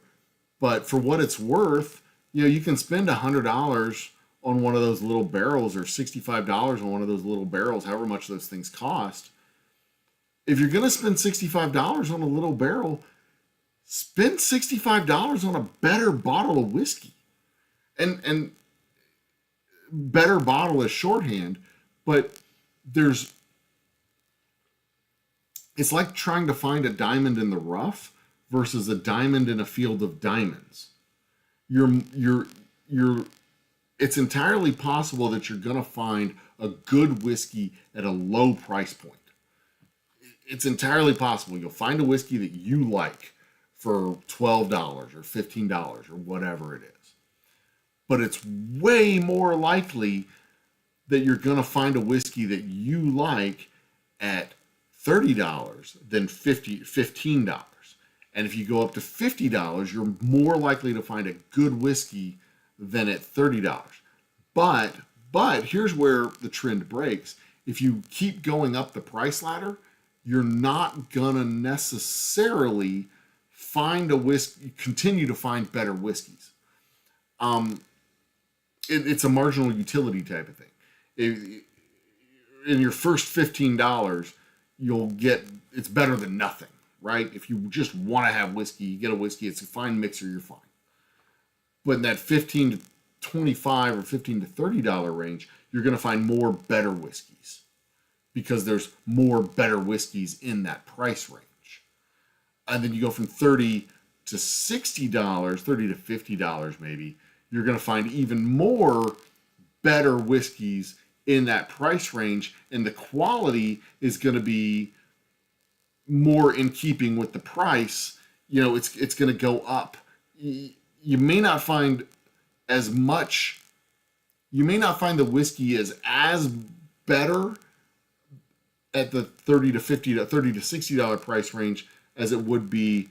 [SPEAKER 1] But for what it's worth, you know, you can spend $100 on one of those little barrels, or $65 on one of those little barrels, however much those things cost. If you're going to spend $65 on a little barrel, spend $65 on a better bottle of whiskey. And better bottle is shorthand, but it's like trying to find a diamond in the rough versus a diamond in a field of diamonds. It's entirely possible that you're going to find a good whiskey at a low price point. It's entirely possible. You'll find a whiskey that you like for $12 or $15 or whatever it is. But it's way more likely that you're going to find a whiskey that you like at $30 than $15. And if you go up to $50, you're more likely to find a good whiskey than at $30. But here's where the trend breaks. If you keep going up the price ladder, you're not gonna necessarily continue to find better whiskeys. It's a marginal utility type of thing. In your first $15, it's better than nothing, right? If you just want to have whiskey, you get a whiskey, it's a fine mixer, you're fine. But in that $15 to $25 or $15 to $30 range, you're going to find more better whiskeys, because there's more better whiskeys in that price range. And then you go from $30 to $60, $30 to $50 maybe, you're going to find even more better whiskeys in that price range, and the quality is going to be more in keeping with the price. You know, it's going to go up. You may not find as much. You may not find the whiskey as better at the $30 to $60 price range as it would be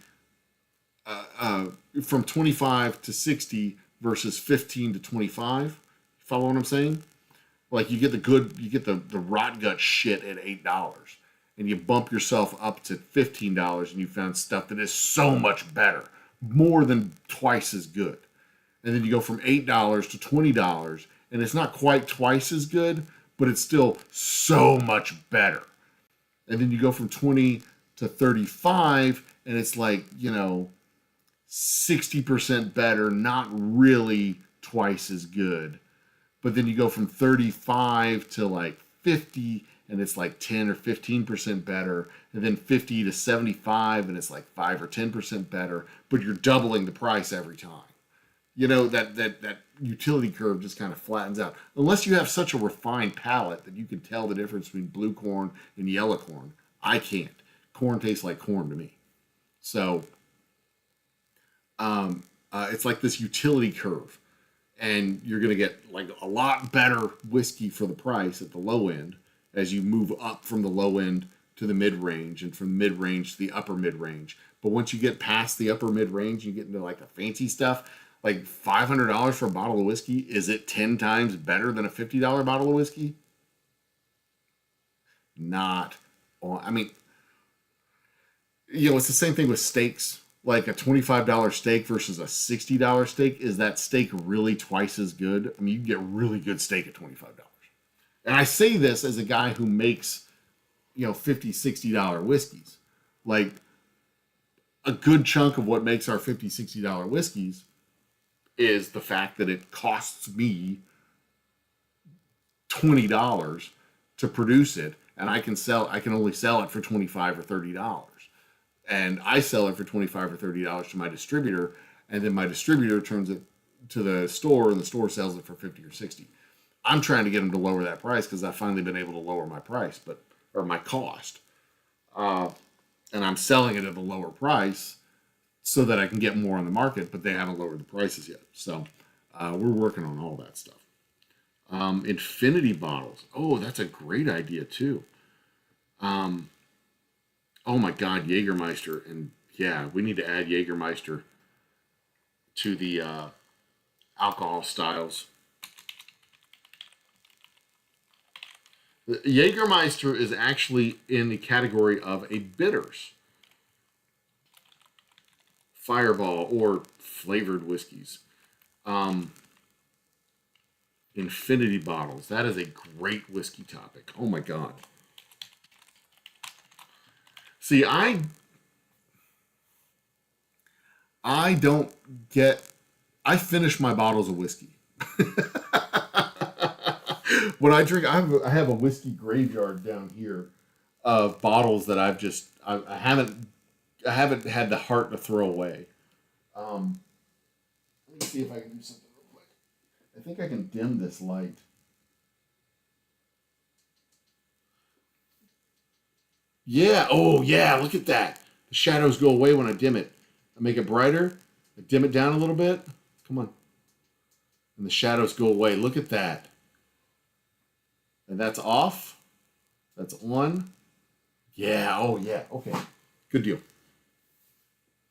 [SPEAKER 1] from 25 to 60 versus 15 to 25. Follow what I'm saying? Like you get the rot gut shit at $8, and you bump yourself up to $15, and you found stuff that is so much better, more than twice as good. And then you go from $8 to $20, and it's not quite twice as good, but it's still so much better. And then you go from 20 to 35, and it's like, 60% better, not really twice as good. But then you go from 35 to like 50, and it's like 10 or 15% better. And then 50 to 75, and it's like 5 or 10% better. But you're doubling the price every time. That utility curve just kind of flattens out. Unless you have such a refined palate that you can tell the difference between blue corn and yellow corn. I can't. Corn tastes like corn to me. So it's like this utility curve. And you're going to get like a lot better whiskey for the price at the low end as you move up from the low end to the mid-range, and from mid-range to the upper mid-range. But once you get past the upper mid-range, you get into like the fancy stuff, like $500 for a bottle of whiskey. Is it 10 times better than a $50 bottle of whiskey? Not. I mean, it's the same thing with steaks. Like a $25 steak versus a $60 steak. Is that steak really twice as good? I mean, you can get really good steak at $25. And I say this as a guy who makes, $50, $60 whiskeys. Like, a good chunk of what makes our $50, $60 whiskeys is the fact that it costs me $20 to produce it, and I can only sell it for $25 or $30. And I sell it for $25 or $30 to my distributor, and then my distributor turns it to the store, and the store sells it for $50 or $60. I'm trying to get them to lower that price because I've finally been able to lower my price, or my cost. And I'm selling it at a lower price so that I can get more on the market, but they haven't lowered the prices yet. So we're working on all that stuff. Infinity bottles. Oh, that's a great idea too. Oh my God, Jägermeister. And yeah, we need to add Jägermeister to the alcohol styles. The Jägermeister is actually in the category of a bitters. Fireball or flavored whiskeys. Infinity bottles. That is a great whiskey topic. Oh my God. See, I finish my bottles of whiskey. When I drink, I have a whiskey graveyard down here of bottles that I haven't had the heart to throw away. Let me see if I can do something real quick. I think I can dim this light. Yeah. Oh, yeah. Look at that. The shadows go away when I dim it. I make it brighter. I dim it down a little bit. Come on. And the shadows go away. Look at that. And that's off. That's on. Yeah. Oh, yeah. Okay. Good deal.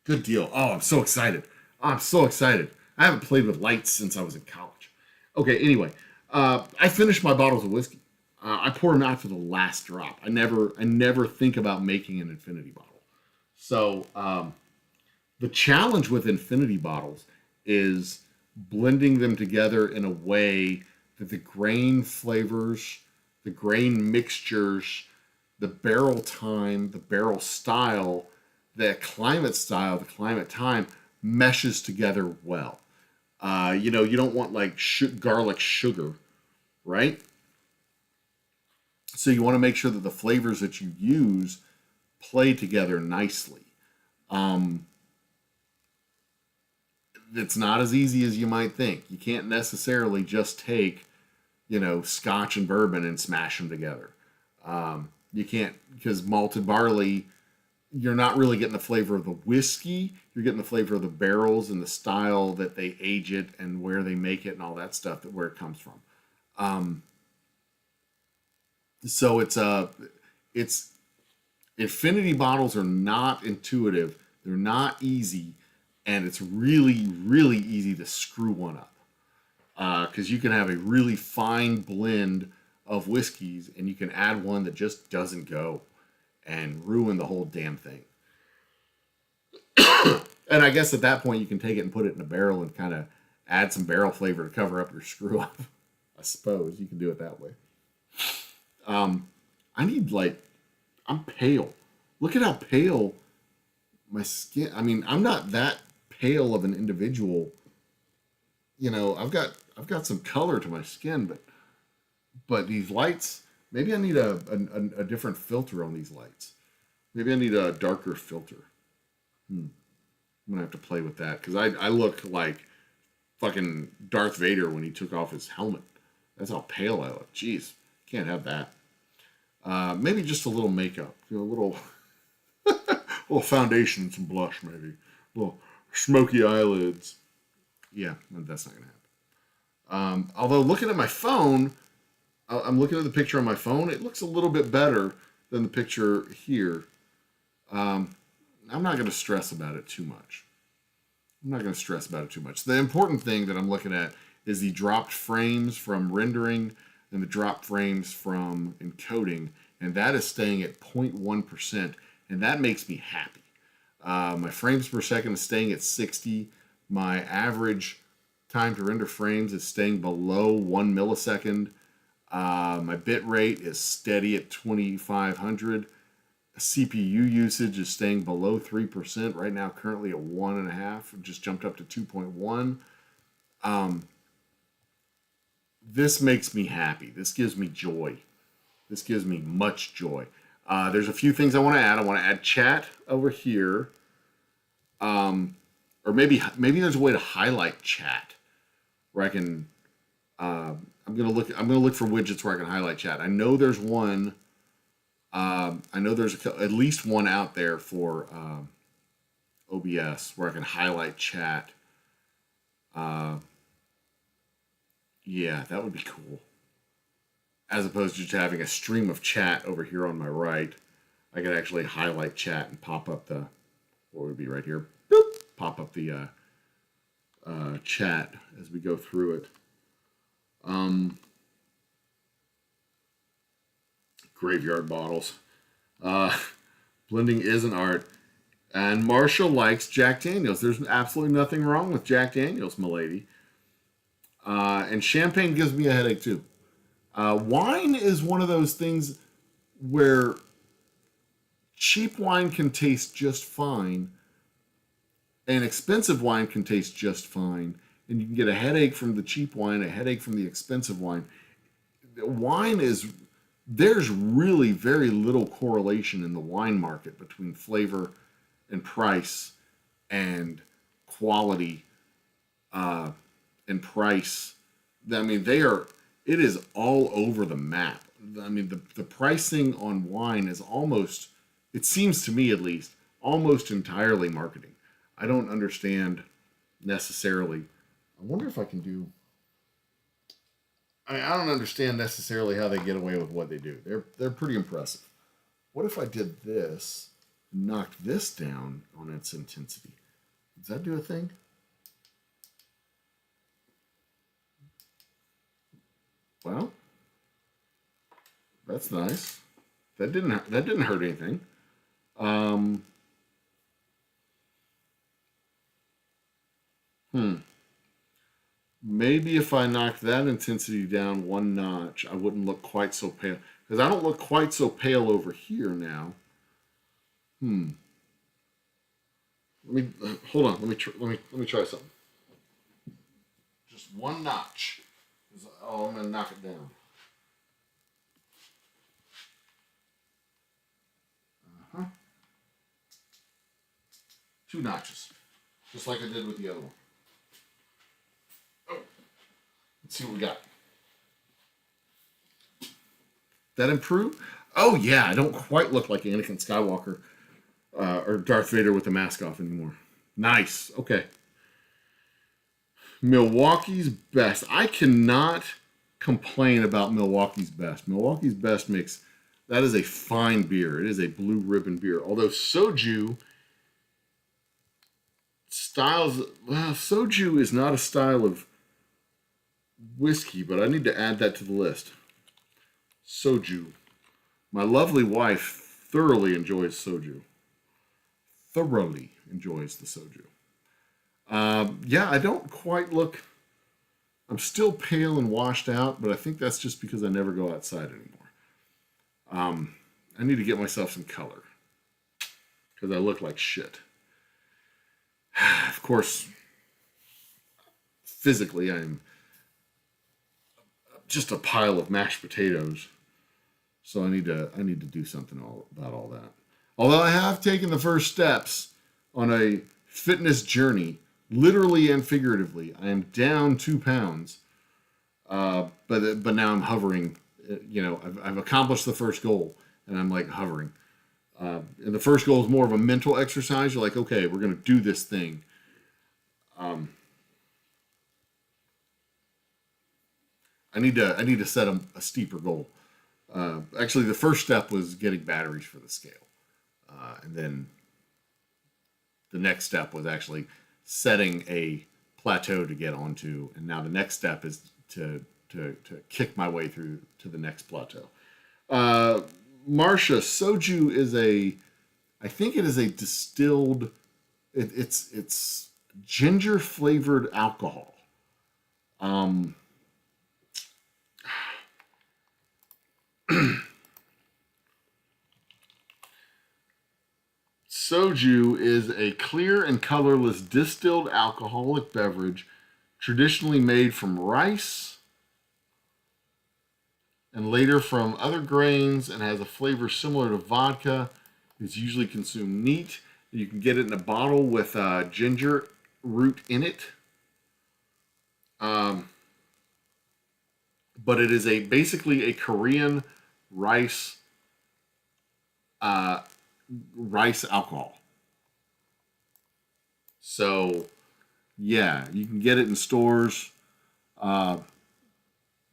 [SPEAKER 1] Good deal. Oh, I'm so excited. I'm so excited. I haven't played with lights since I was in college. Okay. Anyway, I finished my bottles of whiskey. I pour them out to the last drop. I never think about making an infinity bottle. So the challenge with infinity bottles is blending them together in a way that the grain flavors, the grain mixtures, the barrel time, the barrel style, the climate time meshes together well. You don't want like garlic sugar, right? So you want to make sure that the flavors that you use play together nicely. It's not as easy as you might think. You can't necessarily just take, Scotch and bourbon and smash them together. You can't, because malted barley, you're not really getting the flavor of the whiskey. You're getting the flavor of the barrels and the style that they age it and where they make it and all that stuff, where it comes from. So it's infinity bottles are not intuitive. They're not easy, and it's really, really easy to screw one up. Because you can have a really fine blend of whiskeys, and you can add one that just doesn't go and ruin the whole damn thing. And I guess at that point, you can take it and put it in a barrel and kind of add some barrel flavor to cover up your screw up. I suppose you can do it that way. I'm pale. Look at how pale my skin. I mean, I'm not that pale of an individual. I've got some color to my skin, but these lights, maybe I need a different filter on these lights. Maybe I need a darker filter. I'm gonna have to play with that because I look like fucking Darth Vader when he took off his helmet. That's how pale I look. Jeez, can't have that. Maybe just a little makeup, a little foundation, some blush, maybe, a little smoky eyelids. Yeah, that's not gonna happen. Although looking at my phone, I'm looking at the picture on my phone. It looks a little bit better than the picture here. I'm not going to stress about it too much. The important thing that I'm looking at is the dropped frames from rendering and the dropped frames from encoding, and that is staying at 0.1%, and that makes me happy. My frames per second is staying at 60. My average time to render frames is staying below 1 millisecond. My bit rate is steady at 2500. CPU usage is staying below 3% right now, currently at 1.5. Just jumped up to 2.1. This makes me happy. This gives me joy. This gives me much joy. There's a few things I want to add. I want to add chat over here. Or maybe there's a way to highlight chat where I can. I'm gonna look for widgets where I can highlight chat. I know there's one. I know there's at least one out there for OBS where I can highlight chat. Yeah, that would be cool. As opposed to just having a stream of chat over here on my right, I could actually highlight chat and pop up the, what would be right here? Boop, pop up the chat as we go through it. Graveyard bottles. Blending is an art. And Marshall likes Jack Daniels. There's absolutely nothing wrong with Jack Daniels, milady. And champagne gives me a headache too. Wine is one of those things where cheap wine can taste just fine and expensive wine can taste just fine. And you can get a headache from the cheap wine, a headache from the expensive wine. Wine is, there's really very little correlation in the wine market between flavor and price and quality and price. I mean, it is all over the map. I mean, the pricing on wine is almost, it seems to me at least, almost entirely marketing. I don't understand necessarily. I wonder if I can do, I don't understand necessarily how they get away with what they do. They're pretty impressive. What if I did this, knocked this down on its intensity? Does that do a thing? Well, that's nice. That didn't hurt anything. Maybe if I knocked that intensity down one notch, I wouldn't look quite so pale. Because I don't look quite so pale over here now. Let me hold on. Let me try something. Just one notch. Oh, I'm gonna knock it down. 2 notches, just like I did with the other one. Oh, let's see what we got. That improved? Oh yeah, I don't quite look like Anakin Skywalker or Darth Vader with the mask off anymore. Nice. Okay. Milwaukee's Best. I cannot complain about Milwaukee's Best. Milwaukee's Best makes, that is a fine beer. It is a blue ribbon beer. Although soju styles, well, soju is not a style of whiskey, but I need to add that to the list. Soju. My lovely wife thoroughly enjoys soju. Thoroughly enjoys the soju. Yeah, I don't quite look, I'm still pale and washed out, but I think that's just because I never go outside anymore. I need to get myself some color because I look like shit. Of course, physically, I'm just a pile of mashed potatoes. So I need to do something about all that. Although I have taken the first steps on a fitness journey, literally and figuratively. I am down 2 pounds, but now I'm hovering. You know, I've accomplished the first goal, and I'm like hovering. And the first goal is more of a mental exercise. You're like, okay, we're going to do this thing. I need to set a steeper goal. Actually, the first step was getting batteries for the scale. And then the next step was actually setting a plateau to get onto. And now the next step is to kick my way through to the next plateau. Marcia, soju is I think it is a distilled, it's ginger flavored alcohol. Soju is a clear and colorless distilled alcoholic beverage traditionally made from rice and later from other grains and has a flavor similar to vodka. It's usually consumed neat. You can get it in a bottle with ginger root in it. But it is basically a Korean rice alcohol. So, yeah, you can get it in stores,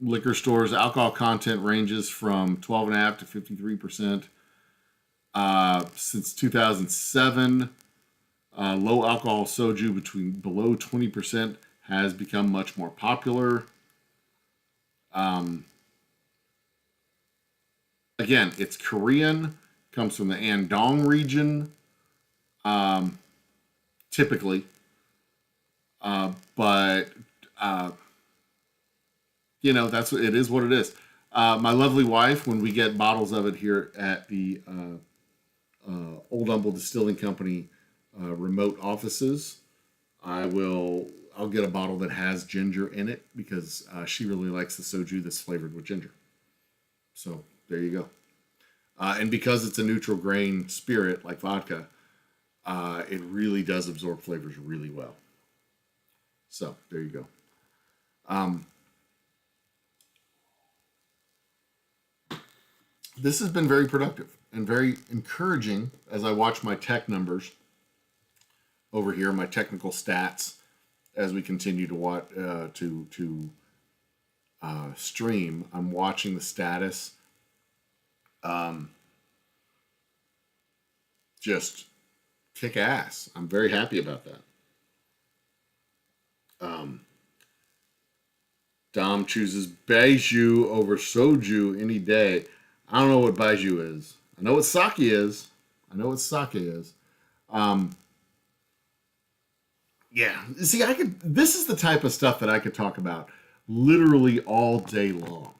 [SPEAKER 1] liquor stores. Alcohol content ranges from 12.5 to 53%. Since 2007, low alcohol soju below 20% has become much more popular. Again, it's Korean, comes from the Andong region, typically. But that's it is what it is. My lovely wife, when we get bottles of it here at the Old Humble Distilling Company remote offices, I'll get a bottle that has ginger in it because she really likes the soju that's flavored with ginger. So there you go. And because it's a neutral grain spirit like vodka, it really does absorb flavors really well. So there you go. This has been very productive and very encouraging as I watch my tech numbers over here, my technical stats, as we continue to watch stream. I'm watching the status. Just kick ass. I'm very happy about that. Dom chooses Baijiu over soju any day. I don't know what Baijiu is. I know what sake is. Yeah. See, this is the type of stuff that I could talk about literally all day long.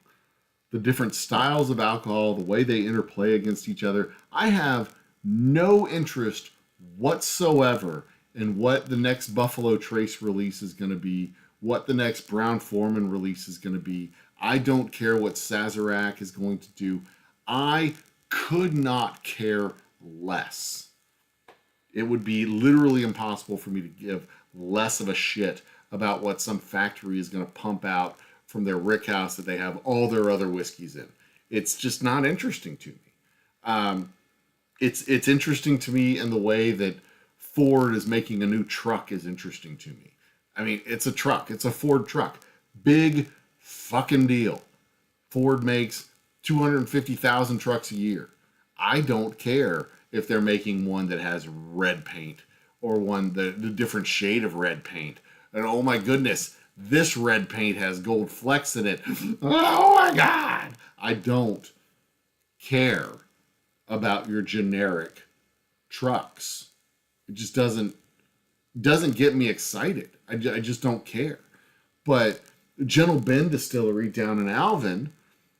[SPEAKER 1] The different styles of alcohol, the way they interplay against each other. I have no interest whatsoever in what the next Buffalo Trace release is going to be, what the next Brown-Forman release is going to be. I don't care what Sazerac is going to do. I could not care less. It would be literally impossible for me to give less of a shit about what some factory is going to pump out from their rickhouse that they have all their other whiskeys in. It's just not interesting to me. It's interesting to me in the way that Ford is making a new truck is interesting to me. I mean, it's a truck. It's a Ford truck. Big fucking deal. Ford makes 250,000 trucks a year. I don't care if they're making one that has red paint or one the different shade of red paint. And oh my goodness, this red paint has gold flecks in it. Oh my God. I don't care about your generic trucks. It just doesn't get me excited. I just don't care. But Gentle Ben Distillery down in Alvin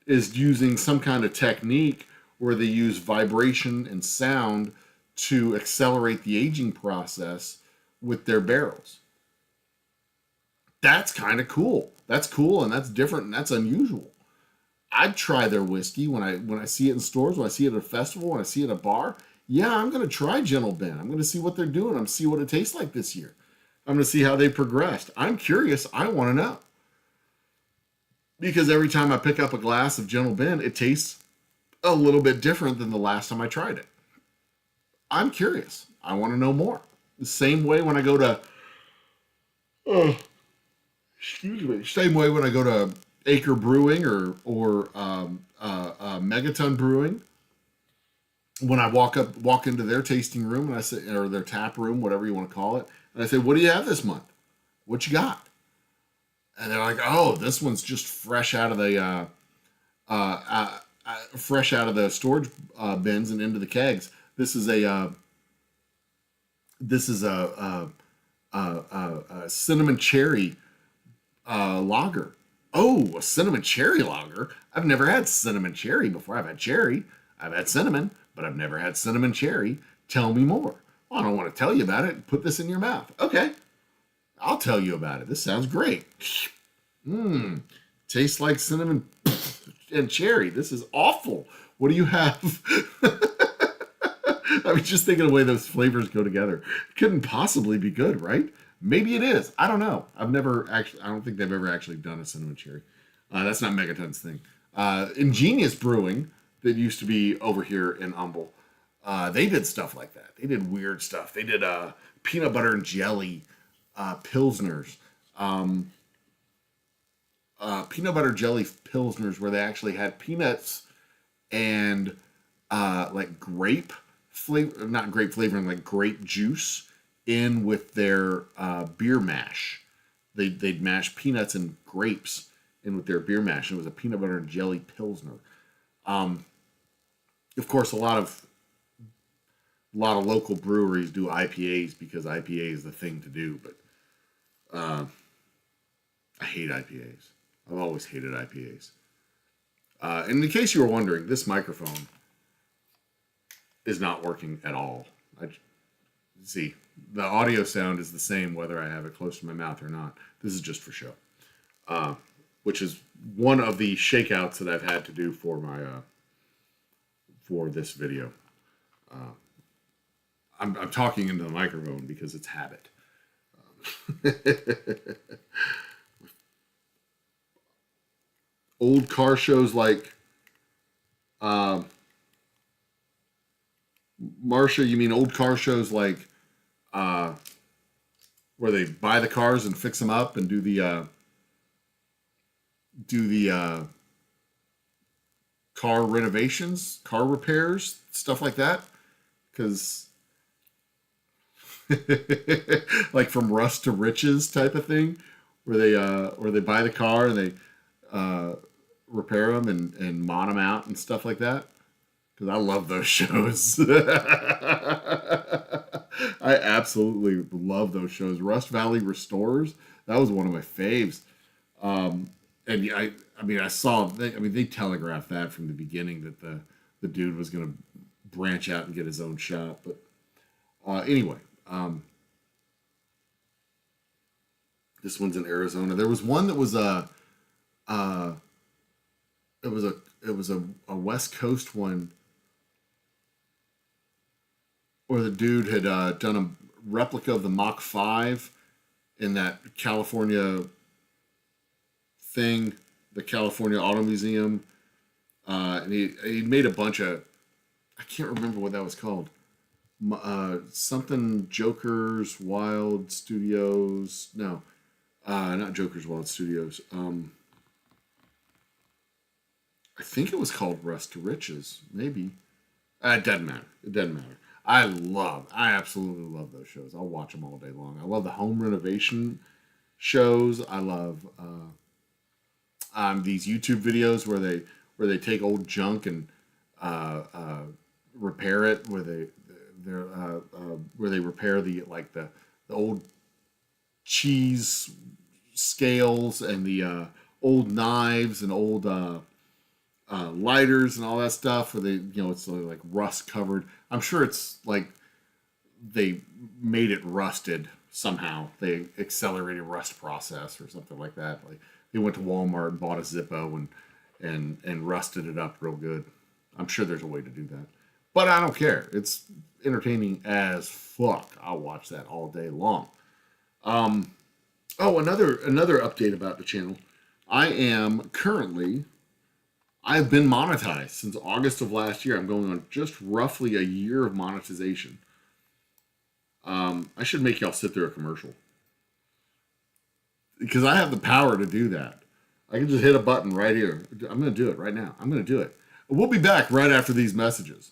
[SPEAKER 1] is using some kind of technique where they use vibration and sound to accelerate the aging process with their barrels. That's kind of cool. That's cool and that's different and that's unusual. I'd try their whiskey when I see it in stores, when I see it at a festival, when I see it at a bar. Yeah, I'm going to try Gentle Ben. I'm going to see what they're doing. I'm going to see what it tastes like this year. I'm going to see how they progressed. I'm curious. I want to know. Because every time I pick up a glass of Gentle Ben, it tastes a little bit different than the last time I tried it. I'm curious. I want to know more. The same way when I go to... same way when I go to Acre Brewing or Megaton Brewing. When I walk into their tasting room and I say, or their tap room, whatever you want to call it, and I say, "What do you have this month? What you got?" And they're like, "Oh, this one's just fresh out of the storage bins and into the kegs. This is a cinnamon cherry lager." Oh, a cinnamon cherry lager? I've never had cinnamon cherry before. I've had cherry, I've had cinnamon, but I've never had cinnamon cherry. Tell me more. Well, I don't want to tell you about it. Put this in your mouth. Okay, I'll tell you about it. This sounds great. Mmm, tastes like cinnamon and cherry. This is awful. What do you have? I was just thinking the way those flavors go together. It couldn't possibly be good, right? Maybe it is. I don't know. I don't think they've ever actually done a cinnamon cherry. That's not Megaton's thing. Ingenious Brewing, that used to be over here in Humble, they did stuff like that. They did weird stuff. They did peanut butter and jelly pilsners. Peanut butter jelly pilsners where they actually had peanuts and like grape flavor, not grape flavoring, like grape juice in with their beer mash. They'd mash peanuts and grapes in with their beer mash. And it was a peanut butter and jelly pilsner. Of course, a lot of local breweries do IPAs because IPA is the thing to do. But I hate IPAs. I've always hated IPAs. And in case you were wondering, this microphone is not working at all. See, the audio sound is the same whether I have it close to my mouth or not. This is just for show, which is one of the shakeouts that I've had to do for my for this video. I'm talking into the microphone because it's habit. Old car shows like Marcia, you mean old car shows like where they buy the cars and fix them up and do the car renovations, car repairs, stuff like that? Because like from rust to riches type of thing, where they buy the car and they repair them and mod them out and stuff like that. Because I love those shows. I absolutely love those shows. Rust Valley Restores, that was one of my faves. And I saw, they telegraphed that from the beginning that the dude was going to branch out and get his own shop. But anyway, this one's in Arizona. There was one that was it was a West Coast one where the dude had done a replica of the Mach 5 in that California thing, the California Auto Museum. And he made a bunch of, I can't remember what that was called. Something Joker's Wild Studios. No, not Joker's Wild Studios. I think it was called Rust to Riches, maybe. It doesn't matter. It doesn't matter. I absolutely love those shows. I'll watch them all day long. I love the home renovation shows. I love these YouTube videos where they take old junk and repair it, where they repair the old cheese scales and the old knives and old lighters and all that stuff, where it's like rust covered. I'm sure it's like they made it rusted somehow. They accelerated rust process or something like that. Like they went to Walmart and bought a Zippo and rusted it up real good. I'm sure there's a way to do that, but I don't care. It's entertaining as fuck. I'll watch that all day long. Another update about the channel. I've been monetized since August of last year. I'm going on just roughly a year of monetization. I should make y'all sit through a commercial because I have the power to do that. I can just hit a button right here. I'm going to do it right now. I'm going to do it. We'll be back right after these messages.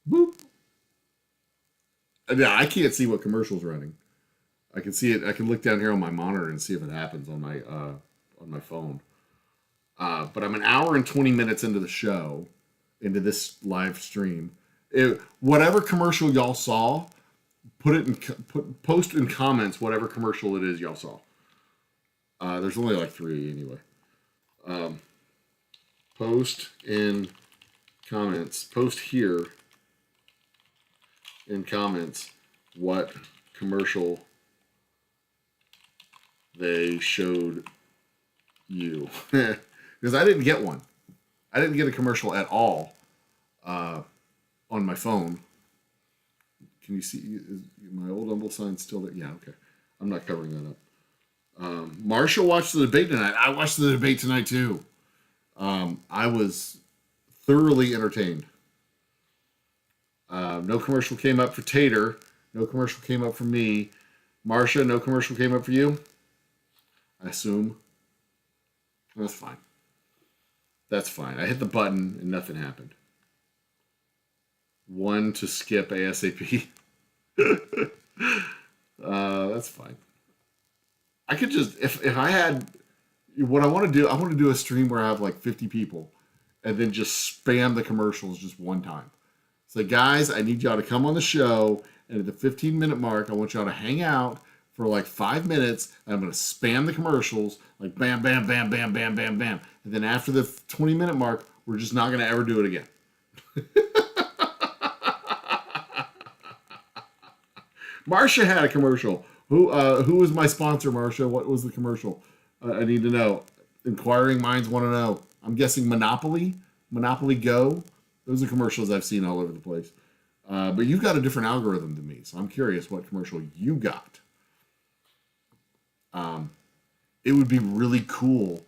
[SPEAKER 1] Boop. Yeah, I can't see what commercial's running. I can see it. I can look down here on my monitor and see if it happens on my phone. But I'm an hour and 20 minutes into the show, into this live stream. Whatever commercial y'all saw, post in comments whatever commercial it is y'all saw. There's only like 3 anyway. Post in comments. Post here in comments what commercial they showed you. Because I didn't get one. I didn't get a commercial at all on my phone. Can you see? Is my Old Humble sign still there? Yeah, okay. I'm not covering that up. Marshall watched the debate tonight. I watched the debate tonight too. I was thoroughly entertained. No commercial came up for Tater. No commercial came up for me. Marsha, no commercial came up for you? I assume. That's fine. That's fine. I hit the button and nothing happened. 1 to skip ASAP. That's fine. I could just, if I had, what I want to do a stream where I have like 50 people and then just spam the commercials just one time. So guys, I need y'all to come on the show, and at the 15-minute mark, I want y'all to hang out for like 5 minutes, and I'm going to spam the commercials, like bam, bam, bam, bam, bam, bam, bam. And then after the 20-minute mark, we're just not going to ever do it again. Marsha had a commercial. Who was my sponsor, Marsha? What was the commercial? I need to know. Inquiring minds want to know. I'm guessing Monopoly Go. Those are commercials I've seen all over the place. But you've got a different algorithm than me, so I'm curious what commercial you got. It would be really cool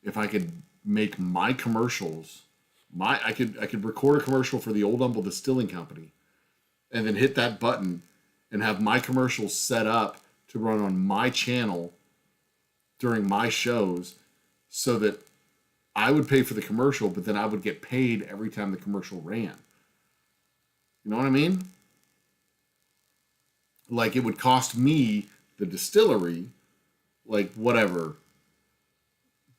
[SPEAKER 1] if I could make my commercials. I could record a commercial for the Old Humble Distilling Company, and then hit that button and have my commercials set up to run on my channel during my shows, so that I would pay for the commercial, but then I would get paid every time the commercial ran. You know what I mean? Like, it would cost me, the distillery, like whatever,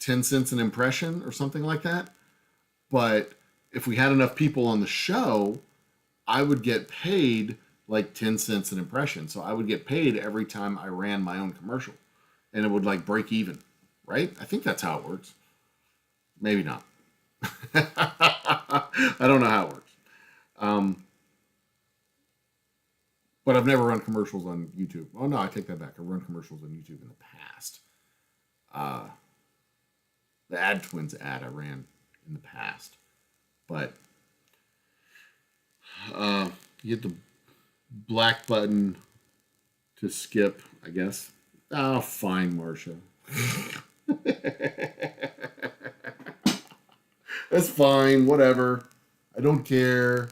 [SPEAKER 1] 10 cents an impression or something like that. But if we had enough people on the show, I would get paid like 10 cents an impression. So I would get paid every time I ran my own commercial, and it would like break even, right? I think that's how it works. Maybe not. I don't know how it works. But I've never run commercials on YouTube. Oh no, I take that back. I've run commercials on YouTube in the past. The Ad Twins ad I ran in the past. But you hit the black button to skip, I guess. Oh, fine, Marsha. That's fine, whatever. I don't care.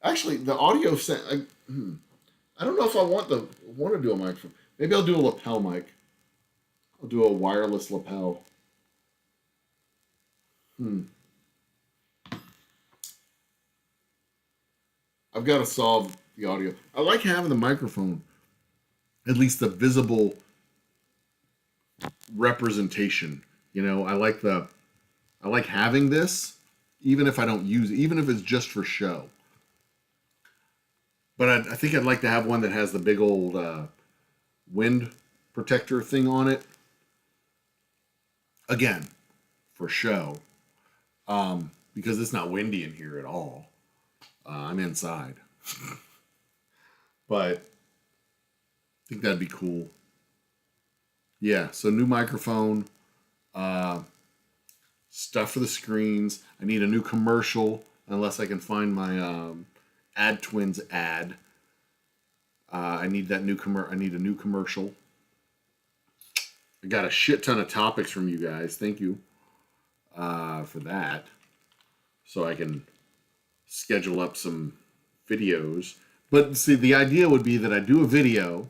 [SPEAKER 1] Actually, the audio I don't know if I want to do a microphone. Maybe I'll do a lapel mic. I'll do a wireless lapel. I've got to solve the audio. I like having the microphone, at least the visible representation. You know, I like having this, even if I don't use it, even if it's just for show. But I think I'd like to have one that has the big old wind protector thing on it. Again, for show. Because it's not windy in here at all. I'm inside. But I think that'd be cool. Yeah, so new microphone. Stuff for the screens. I need a new commercial, unless I can find my Ad Twins ad. I need that new I need a new commercial. I got a shit ton of topics from you guys. Thank you for that. So I can schedule up some videos. But see, the idea would be that I do a video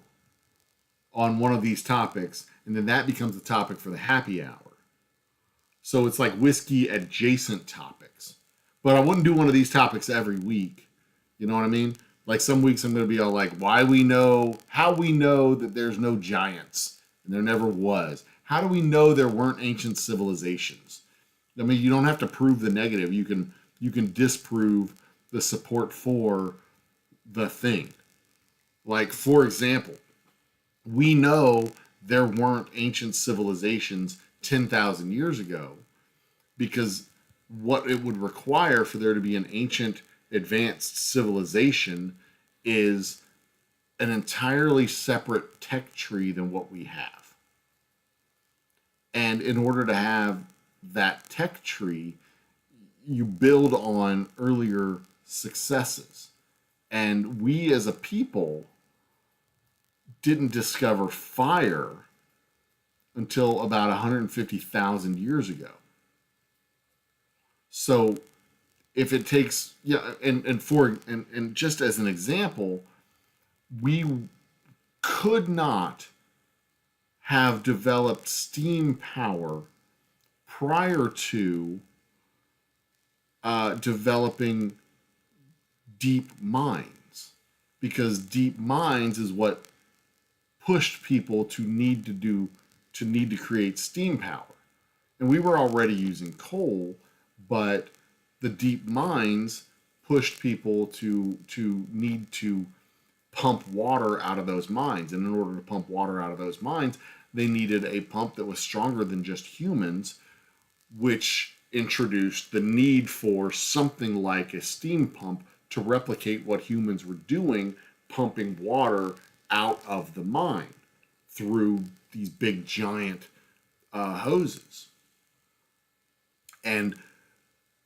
[SPEAKER 1] on one of these topics, and then that becomes the topic for the happy hour. So it's like whiskey adjacent topics. But I wouldn't do one of these topics every week. You know what I mean? Like some weeks I'm going to be all like, how we know that there's no giants and there never was. How do we know there weren't ancient civilizations? I mean, you don't have to prove the negative. You can disprove the support for the thing. Like, for example, we know there weren't ancient civilizations 10,000 years ago because what it would require for there to be an ancient advanced civilization is an entirely separate tech tree than what we have. And in order to have that tech tree, you build on earlier successes. And we as a people didn't discover fire until about 150,000 years ago. So if it takes, and just as an example, we could not have developed steam power prior to developing deep mines, because deep mines is what pushed people to need to create steam power. And we were already using coal, but the deep mines pushed people to need to pump water out of those mines. And in order to pump water out of those mines, they needed a pump that was stronger than just humans, which introduced the need for something like a steam pump to replicate what humans were doing, pumping water out of the mine through these big giant hoses. And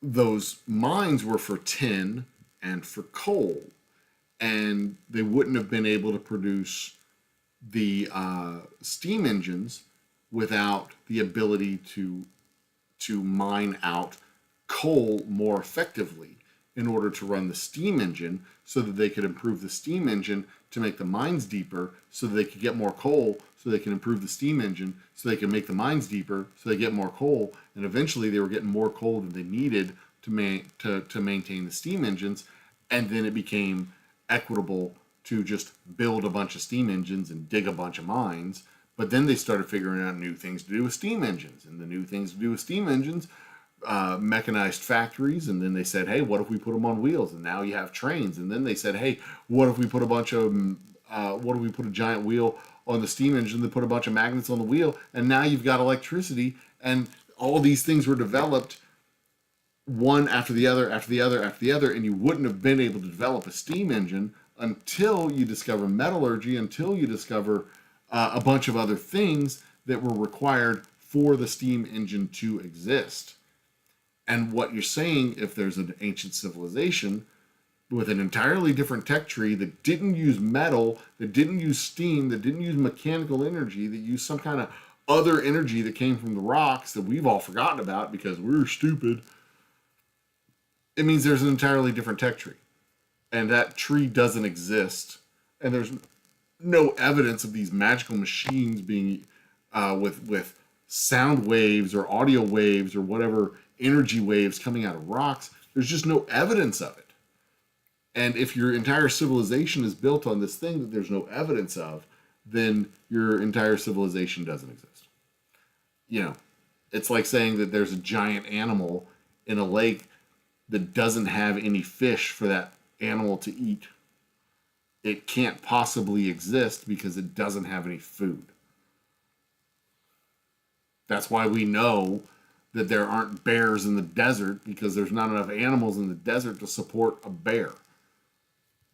[SPEAKER 1] those mines were for tin and for coal, and they wouldn't have been able to produce the steam engines without the ability to mine out coal more effectively in order to run the steam engine, so that they could improve the steam engine to make the mines deeper, so that they could get more coal, so they can improve the steam engine, so they can make the mines deeper, so they get more coal, and eventually they were getting more coal than they needed to maintain the steam engines, and then it became equitable to just build a bunch of steam engines and dig a bunch of mines. But then they started figuring out new things to do with steam engines, and the new things to do with steam engines, mechanized factories, and then they said, hey, what if we put them on wheels? And now you have trains. And then they said, hey, what if we put a giant wheel on the steam engine that put a bunch of magnets on the wheel? And now you've got electricity, and all these things were developed one after the other, after the other, after the other, and you wouldn't have been able to develop a steam engine until you discover metallurgy, until you discover a bunch of other things that were required for the steam engine to exist. And what you're saying, if there's an ancient civilization with an entirely different tech tree that didn't use metal, that didn't use steam, that didn't use mechanical energy, that used some kind of other energy that came from the rocks that we've all forgotten about because we're stupid, it means there's an entirely different tech tree. And that tree doesn't exist. And there's no evidence of these magical machines being with sound waves or audio waves or whatever energy waves coming out of rocks. There's just no evidence of it. And if your entire civilization is built on this thing that there's no evidence of, then your entire civilization doesn't exist. You know, it's like saying that there's a giant animal in a lake that doesn't have any fish for that animal to eat. It can't possibly exist because it doesn't have any food. That's why we know that there aren't bears in the desert, because there's not enough animals in the desert to support a bear.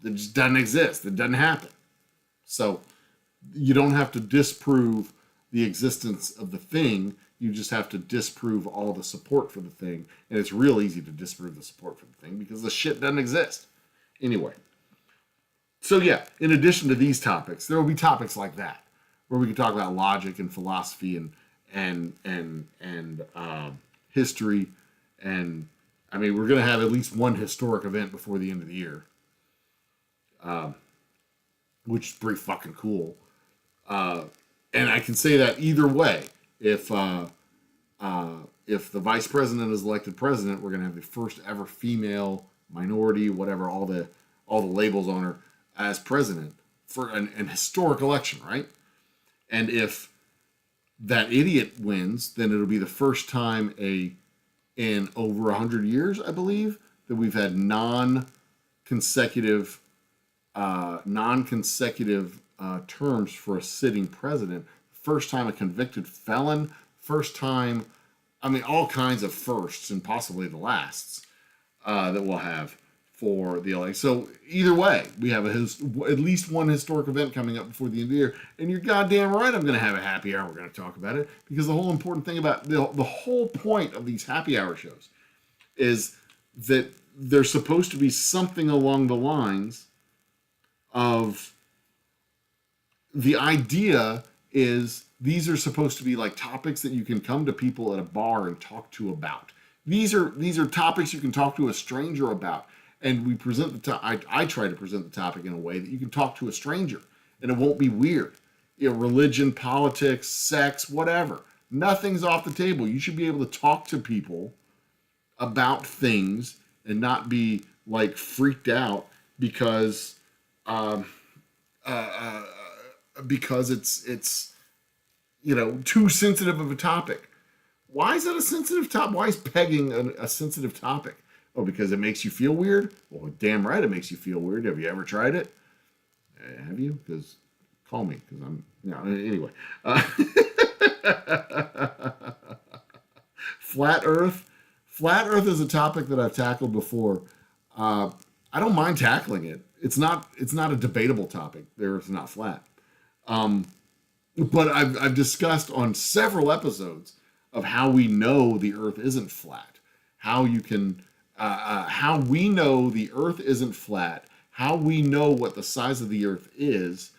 [SPEAKER 1] It just doesn't exist. It doesn't happen. So you don't have to disprove the existence of the thing. You just have to disprove all the support for the thing. And it's real easy to disprove the support for the thing because the shit doesn't exist. Anyway. So yeah, in addition to these topics, there will be topics like that where we can talk about logic and philosophy and history. And I mean, we're going to have at least one historic event before the end of the year, which is pretty fucking cool. I can say that either way. If the vice president is elected president, we're going to have the first ever female, minority, whatever, all the labels on her as president for an historic election, right? And if that idiot wins, then it'll be the first time in over 100 years, I believe, that we've had non-consecutive terms for a sitting president. First time a convicted felon. First time, I mean, all kinds of firsts and possibly the lasts that we'll have for the election. So either way, we have at least one historic event coming up before the end of the year. And you're goddamn right I'm going to have a happy hour. We're going to talk about it because the whole important thing about the whole point of these happy hour shows is that they're supposed to be something along the lines of the idea is these are supposed to be like topics that you can come to people at a bar and talk to about. These are topics you can talk to a stranger about. And we present I try to present the topic in a way that you can talk to a stranger and it won't be weird. Religion, politics, sex, whatever. Nothing's off the table. You should be able to talk to people about things and not be like freaked out because it's too sensitive of a topic. Why is that a sensitive topic? Why is pegging a sensitive topic? Oh, because it makes you feel weird? Well, damn right it makes you feel weird. Have you ever tried it? Have you? Because call me. Because anyway. Flat Earth. Flat Earth is a topic that I've tackled before. I don't mind tackling it. It's not a debatable topic. The Earth's not flat. But I've discussed on several episodes of how we know the Earth isn't flat. How you can... how we know the Earth isn't flat, how we know what the size of the Earth is,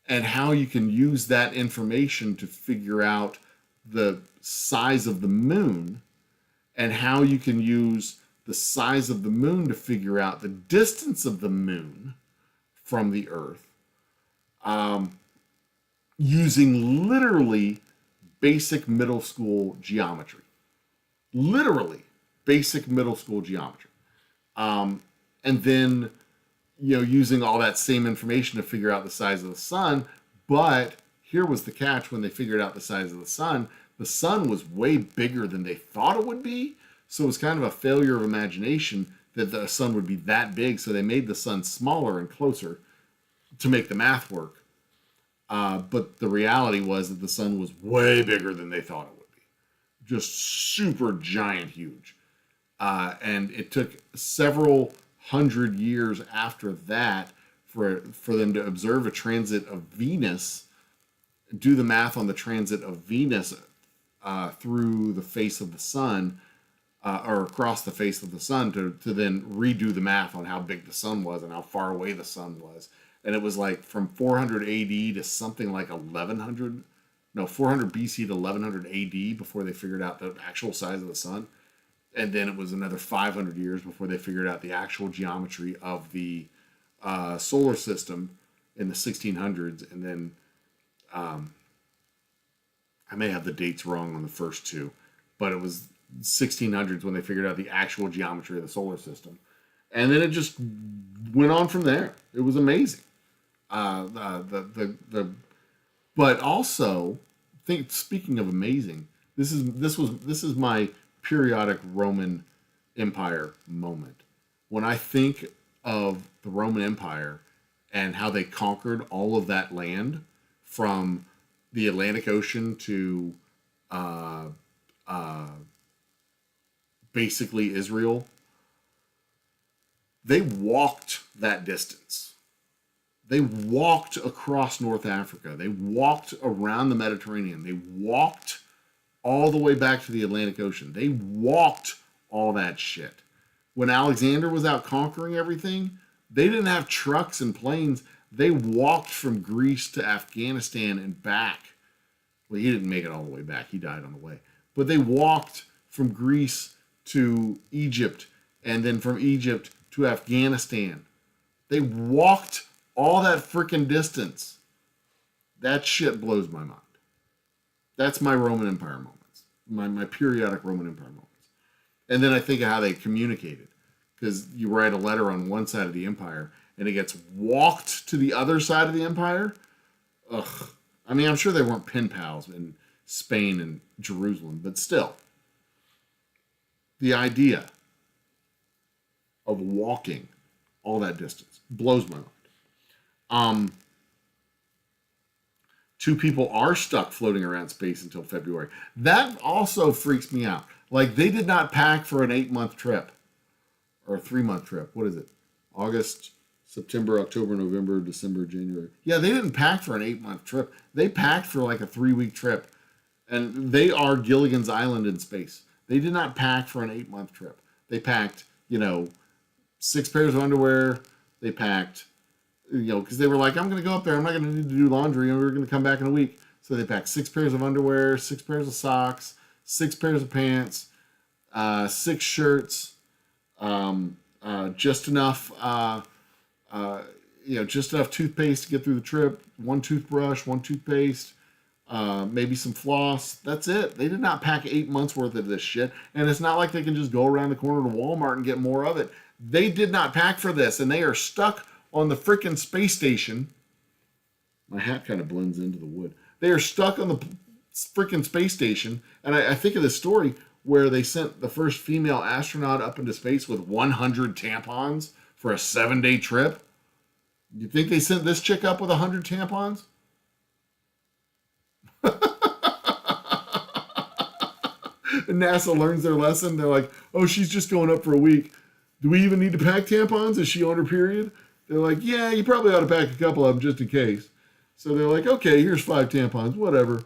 [SPEAKER 1] and how you can use that information to figure out the size of the moon, and how you can use the size of the moon to figure out the distance of the moon from the Earth, using literally basic middle school geometry. Literally. Basic middle school geometry. And then, using all that same information to figure out the size of the sun. But here was the catch when they figured out the size of the sun. The sun was way bigger than they thought it would be. So it was kind of a failure of imagination that the sun would be that big. So they made the sun smaller and closer to make the math work. But the reality was that the sun was way bigger than they thought it would be. Just super giant huge. And it took several hundred years after that for them to observe a transit of Venus, do the math on the transit of Venus through the face of the sun, or across the face of the sun, to then redo the math on how big the sun was and how far away the sun was. And it was like from 400 AD to something like 400 BC to 1100 AD before they figured out the actual size of the sun. And then it was another 500 years before they figured out the actual geometry of the solar system in the 1600s. And then I may have the dates wrong on the first two, but it was 1600s when they figured out the actual geometry of the solar system. And then it just went on from there. It was amazing. But also, speaking of amazing, this is my periodic Roman Empire moment. When I think of the Roman Empire and how they conquered all of that land from the Atlantic Ocean to basically Israel, they walked that distance. They walked across North Africa. They walked around the Mediterranean. They walked all the way back to the Atlantic Ocean. They walked all that shit. When Alexander was out conquering everything, they didn't have trucks and planes. They walked from Greece to Afghanistan and back. Well, he didn't make it all the way back. He died on the way. But they walked from Greece to Egypt and then from Egypt to Afghanistan. They walked all that freaking distance. That shit blows my mind. That's my Roman Empire moments, my periodic Roman Empire moments. And then I think of how they communicated, because you write a letter on one side of the empire and it gets walked to the other side of the empire. Ugh. I mean, I'm sure they weren't pen pals in Spain and Jerusalem, but still, the idea of walking all that distance blows my mind. Two people are stuck floating around space until February. That also freaks me out. Like, they did not pack for an 8-month trip or a 3-month trip. What is it? August, September, October, November, December, January. Yeah, they didn't pack for an 8-month trip. They packed for like a 3-week trip. And they are Gilligan's Island in space. They did not pack for an 8-month trip. They packed, 6 pairs of underwear. They packed, because they were like, I'm going to go up there. I'm not going to need to do laundry, and we're going to come back in a week. So they packed 6 pairs of underwear, 6 pairs of socks, 6 pairs of pants, 6 shirts, just enough, just enough toothpaste to get through the trip. 1 toothbrush, 1 toothpaste, maybe some floss. That's it. They did not pack 8 months worth of this shit. And it's not like they can just go around the corner to Walmart and get more of it. They did not pack for this, and they are stuck on the frickin' space station. My hat kind of blends into the wood. They are stuck on the frickin' space station. And I think of this story where they sent the first female astronaut up into space with 100 tampons for a 7-day trip. You think they sent this chick up with 100 tampons? And NASA learns their lesson. They're like, oh, she's just going up for a week. Do we even need to pack tampons? Is she on her period? They're like, yeah, you probably ought to pack a couple of them just in case. So they're like, okay, here's 5 tampons, whatever.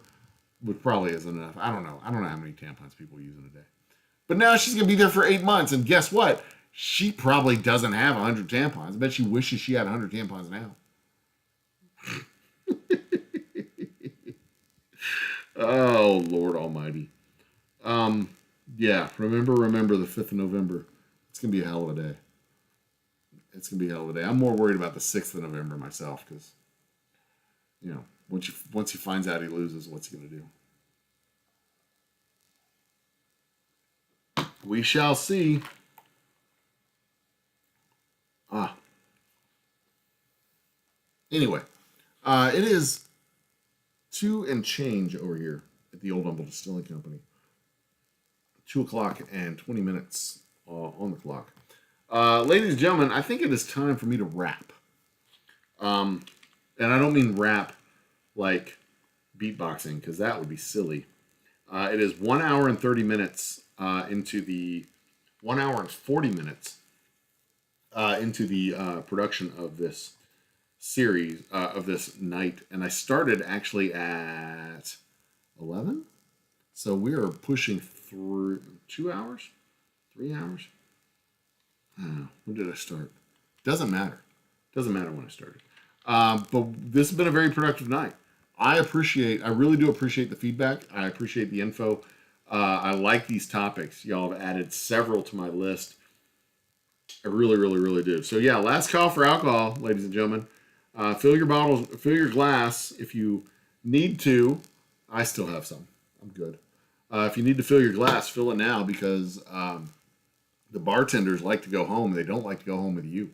[SPEAKER 1] Which probably isn't enough. I don't know how many tampons people use in a day. But now she's going to be there for 8 months. And guess what? She probably doesn't have 100 tampons. I bet she wishes she had 100 tampons now. Oh, Lord Almighty. Yeah, remember the 5th of November. It's going to be a hell of a day. It's going to be a hell of a day. I'm more worried about the 6th of November myself because, once he finds out he loses, what's he going to do? We shall see. Anyway, it is 2 and change over here at the Old Humble Distilling Company. 2 o'clock and 20 minutes on the clock. Ladies and gentlemen, I think it is time for me to wrap. And I don't mean rap like beatboxing, because that would be silly. It is 1 hour and 30 minutes into the 1 hour and 40 minutes into the production of this series, of this night. And I started actually at 11. So we are pushing through 2 hours, 3 hours. When did I start? Doesn't matter. Doesn't matter when I started. But this has been a very productive night. I really do appreciate the feedback. I appreciate the info. I like these topics. Y'all have added several to my list. I really, really, really do. So yeah, last call for alcohol, ladies and gentlemen. Fill your bottles, fill your glass if you need to. I still have some. I'm good. If you need to fill your glass, fill it now because the bartenders like to go home. They don't like to go home with you.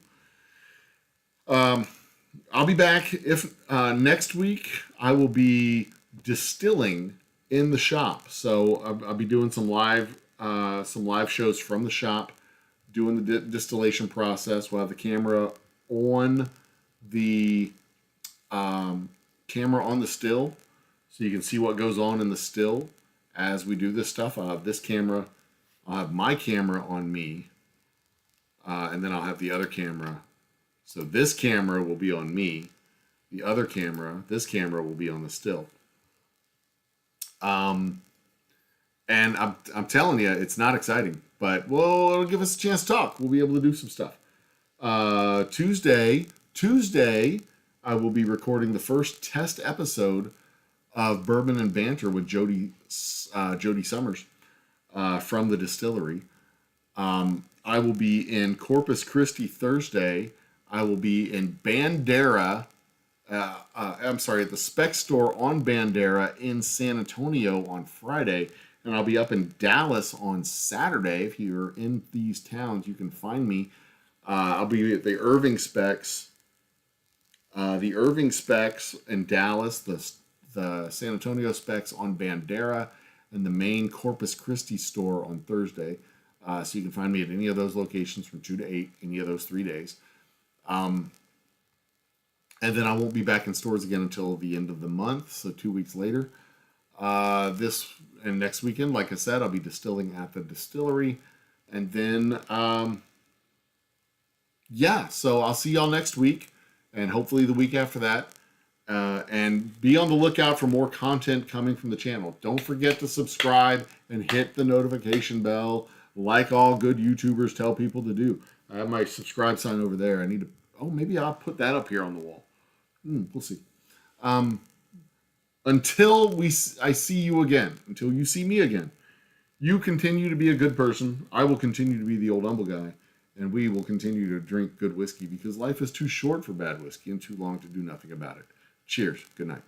[SPEAKER 1] I'll be back if next week. I will be distilling in the shop, so I'll be doing some live shows from the shop, doing the distillation process. We'll have the camera on the still, so you can see what goes on in the still as we do this stuff. I'll have this camera. I'll have my camera on me, and then I'll have the other camera. So this camera will be on me. The other camera, this camera, will be on the still. And I'm telling you, it's not exciting, but it'll give us a chance to talk. We'll be able to do some stuff. Tuesday, I will be recording the first test episode of Bourbon and Banter with Jody Summers from the distillery. I will be in Corpus Christi Thursday. I will be in Bandera, at the Spec store on Bandera in San Antonio on Friday, and I'll be up in Dallas on Saturday. If you're in these towns, you can find me. I'll be at the Irving Specs in Dallas, the San Antonio Specs on Bandera, and the main Corpus Christi store on Thursday. So you can find me at any of those locations from 2 to 8, any of those 3 days. And then I won't be back in stores again until the end of the month, so 2 weeks later. This and next weekend, like I said, I'll be distilling at the distillery. And then, so I'll see y'all next week, and hopefully the week after that. And be on the lookout for more content coming from the channel. Don't forget to subscribe and hit the notification bell, like all good YouTubers tell people to do. I have my subscribe sign over there. I need to, maybe I'll put that up here on the wall. We'll see. Until I see you again, until you see me again, you continue to be a good person. I will continue to be the old humble guy, and we will continue to drink good whiskey because life is too short for bad whiskey and too long to do nothing about it. Cheers. Good night.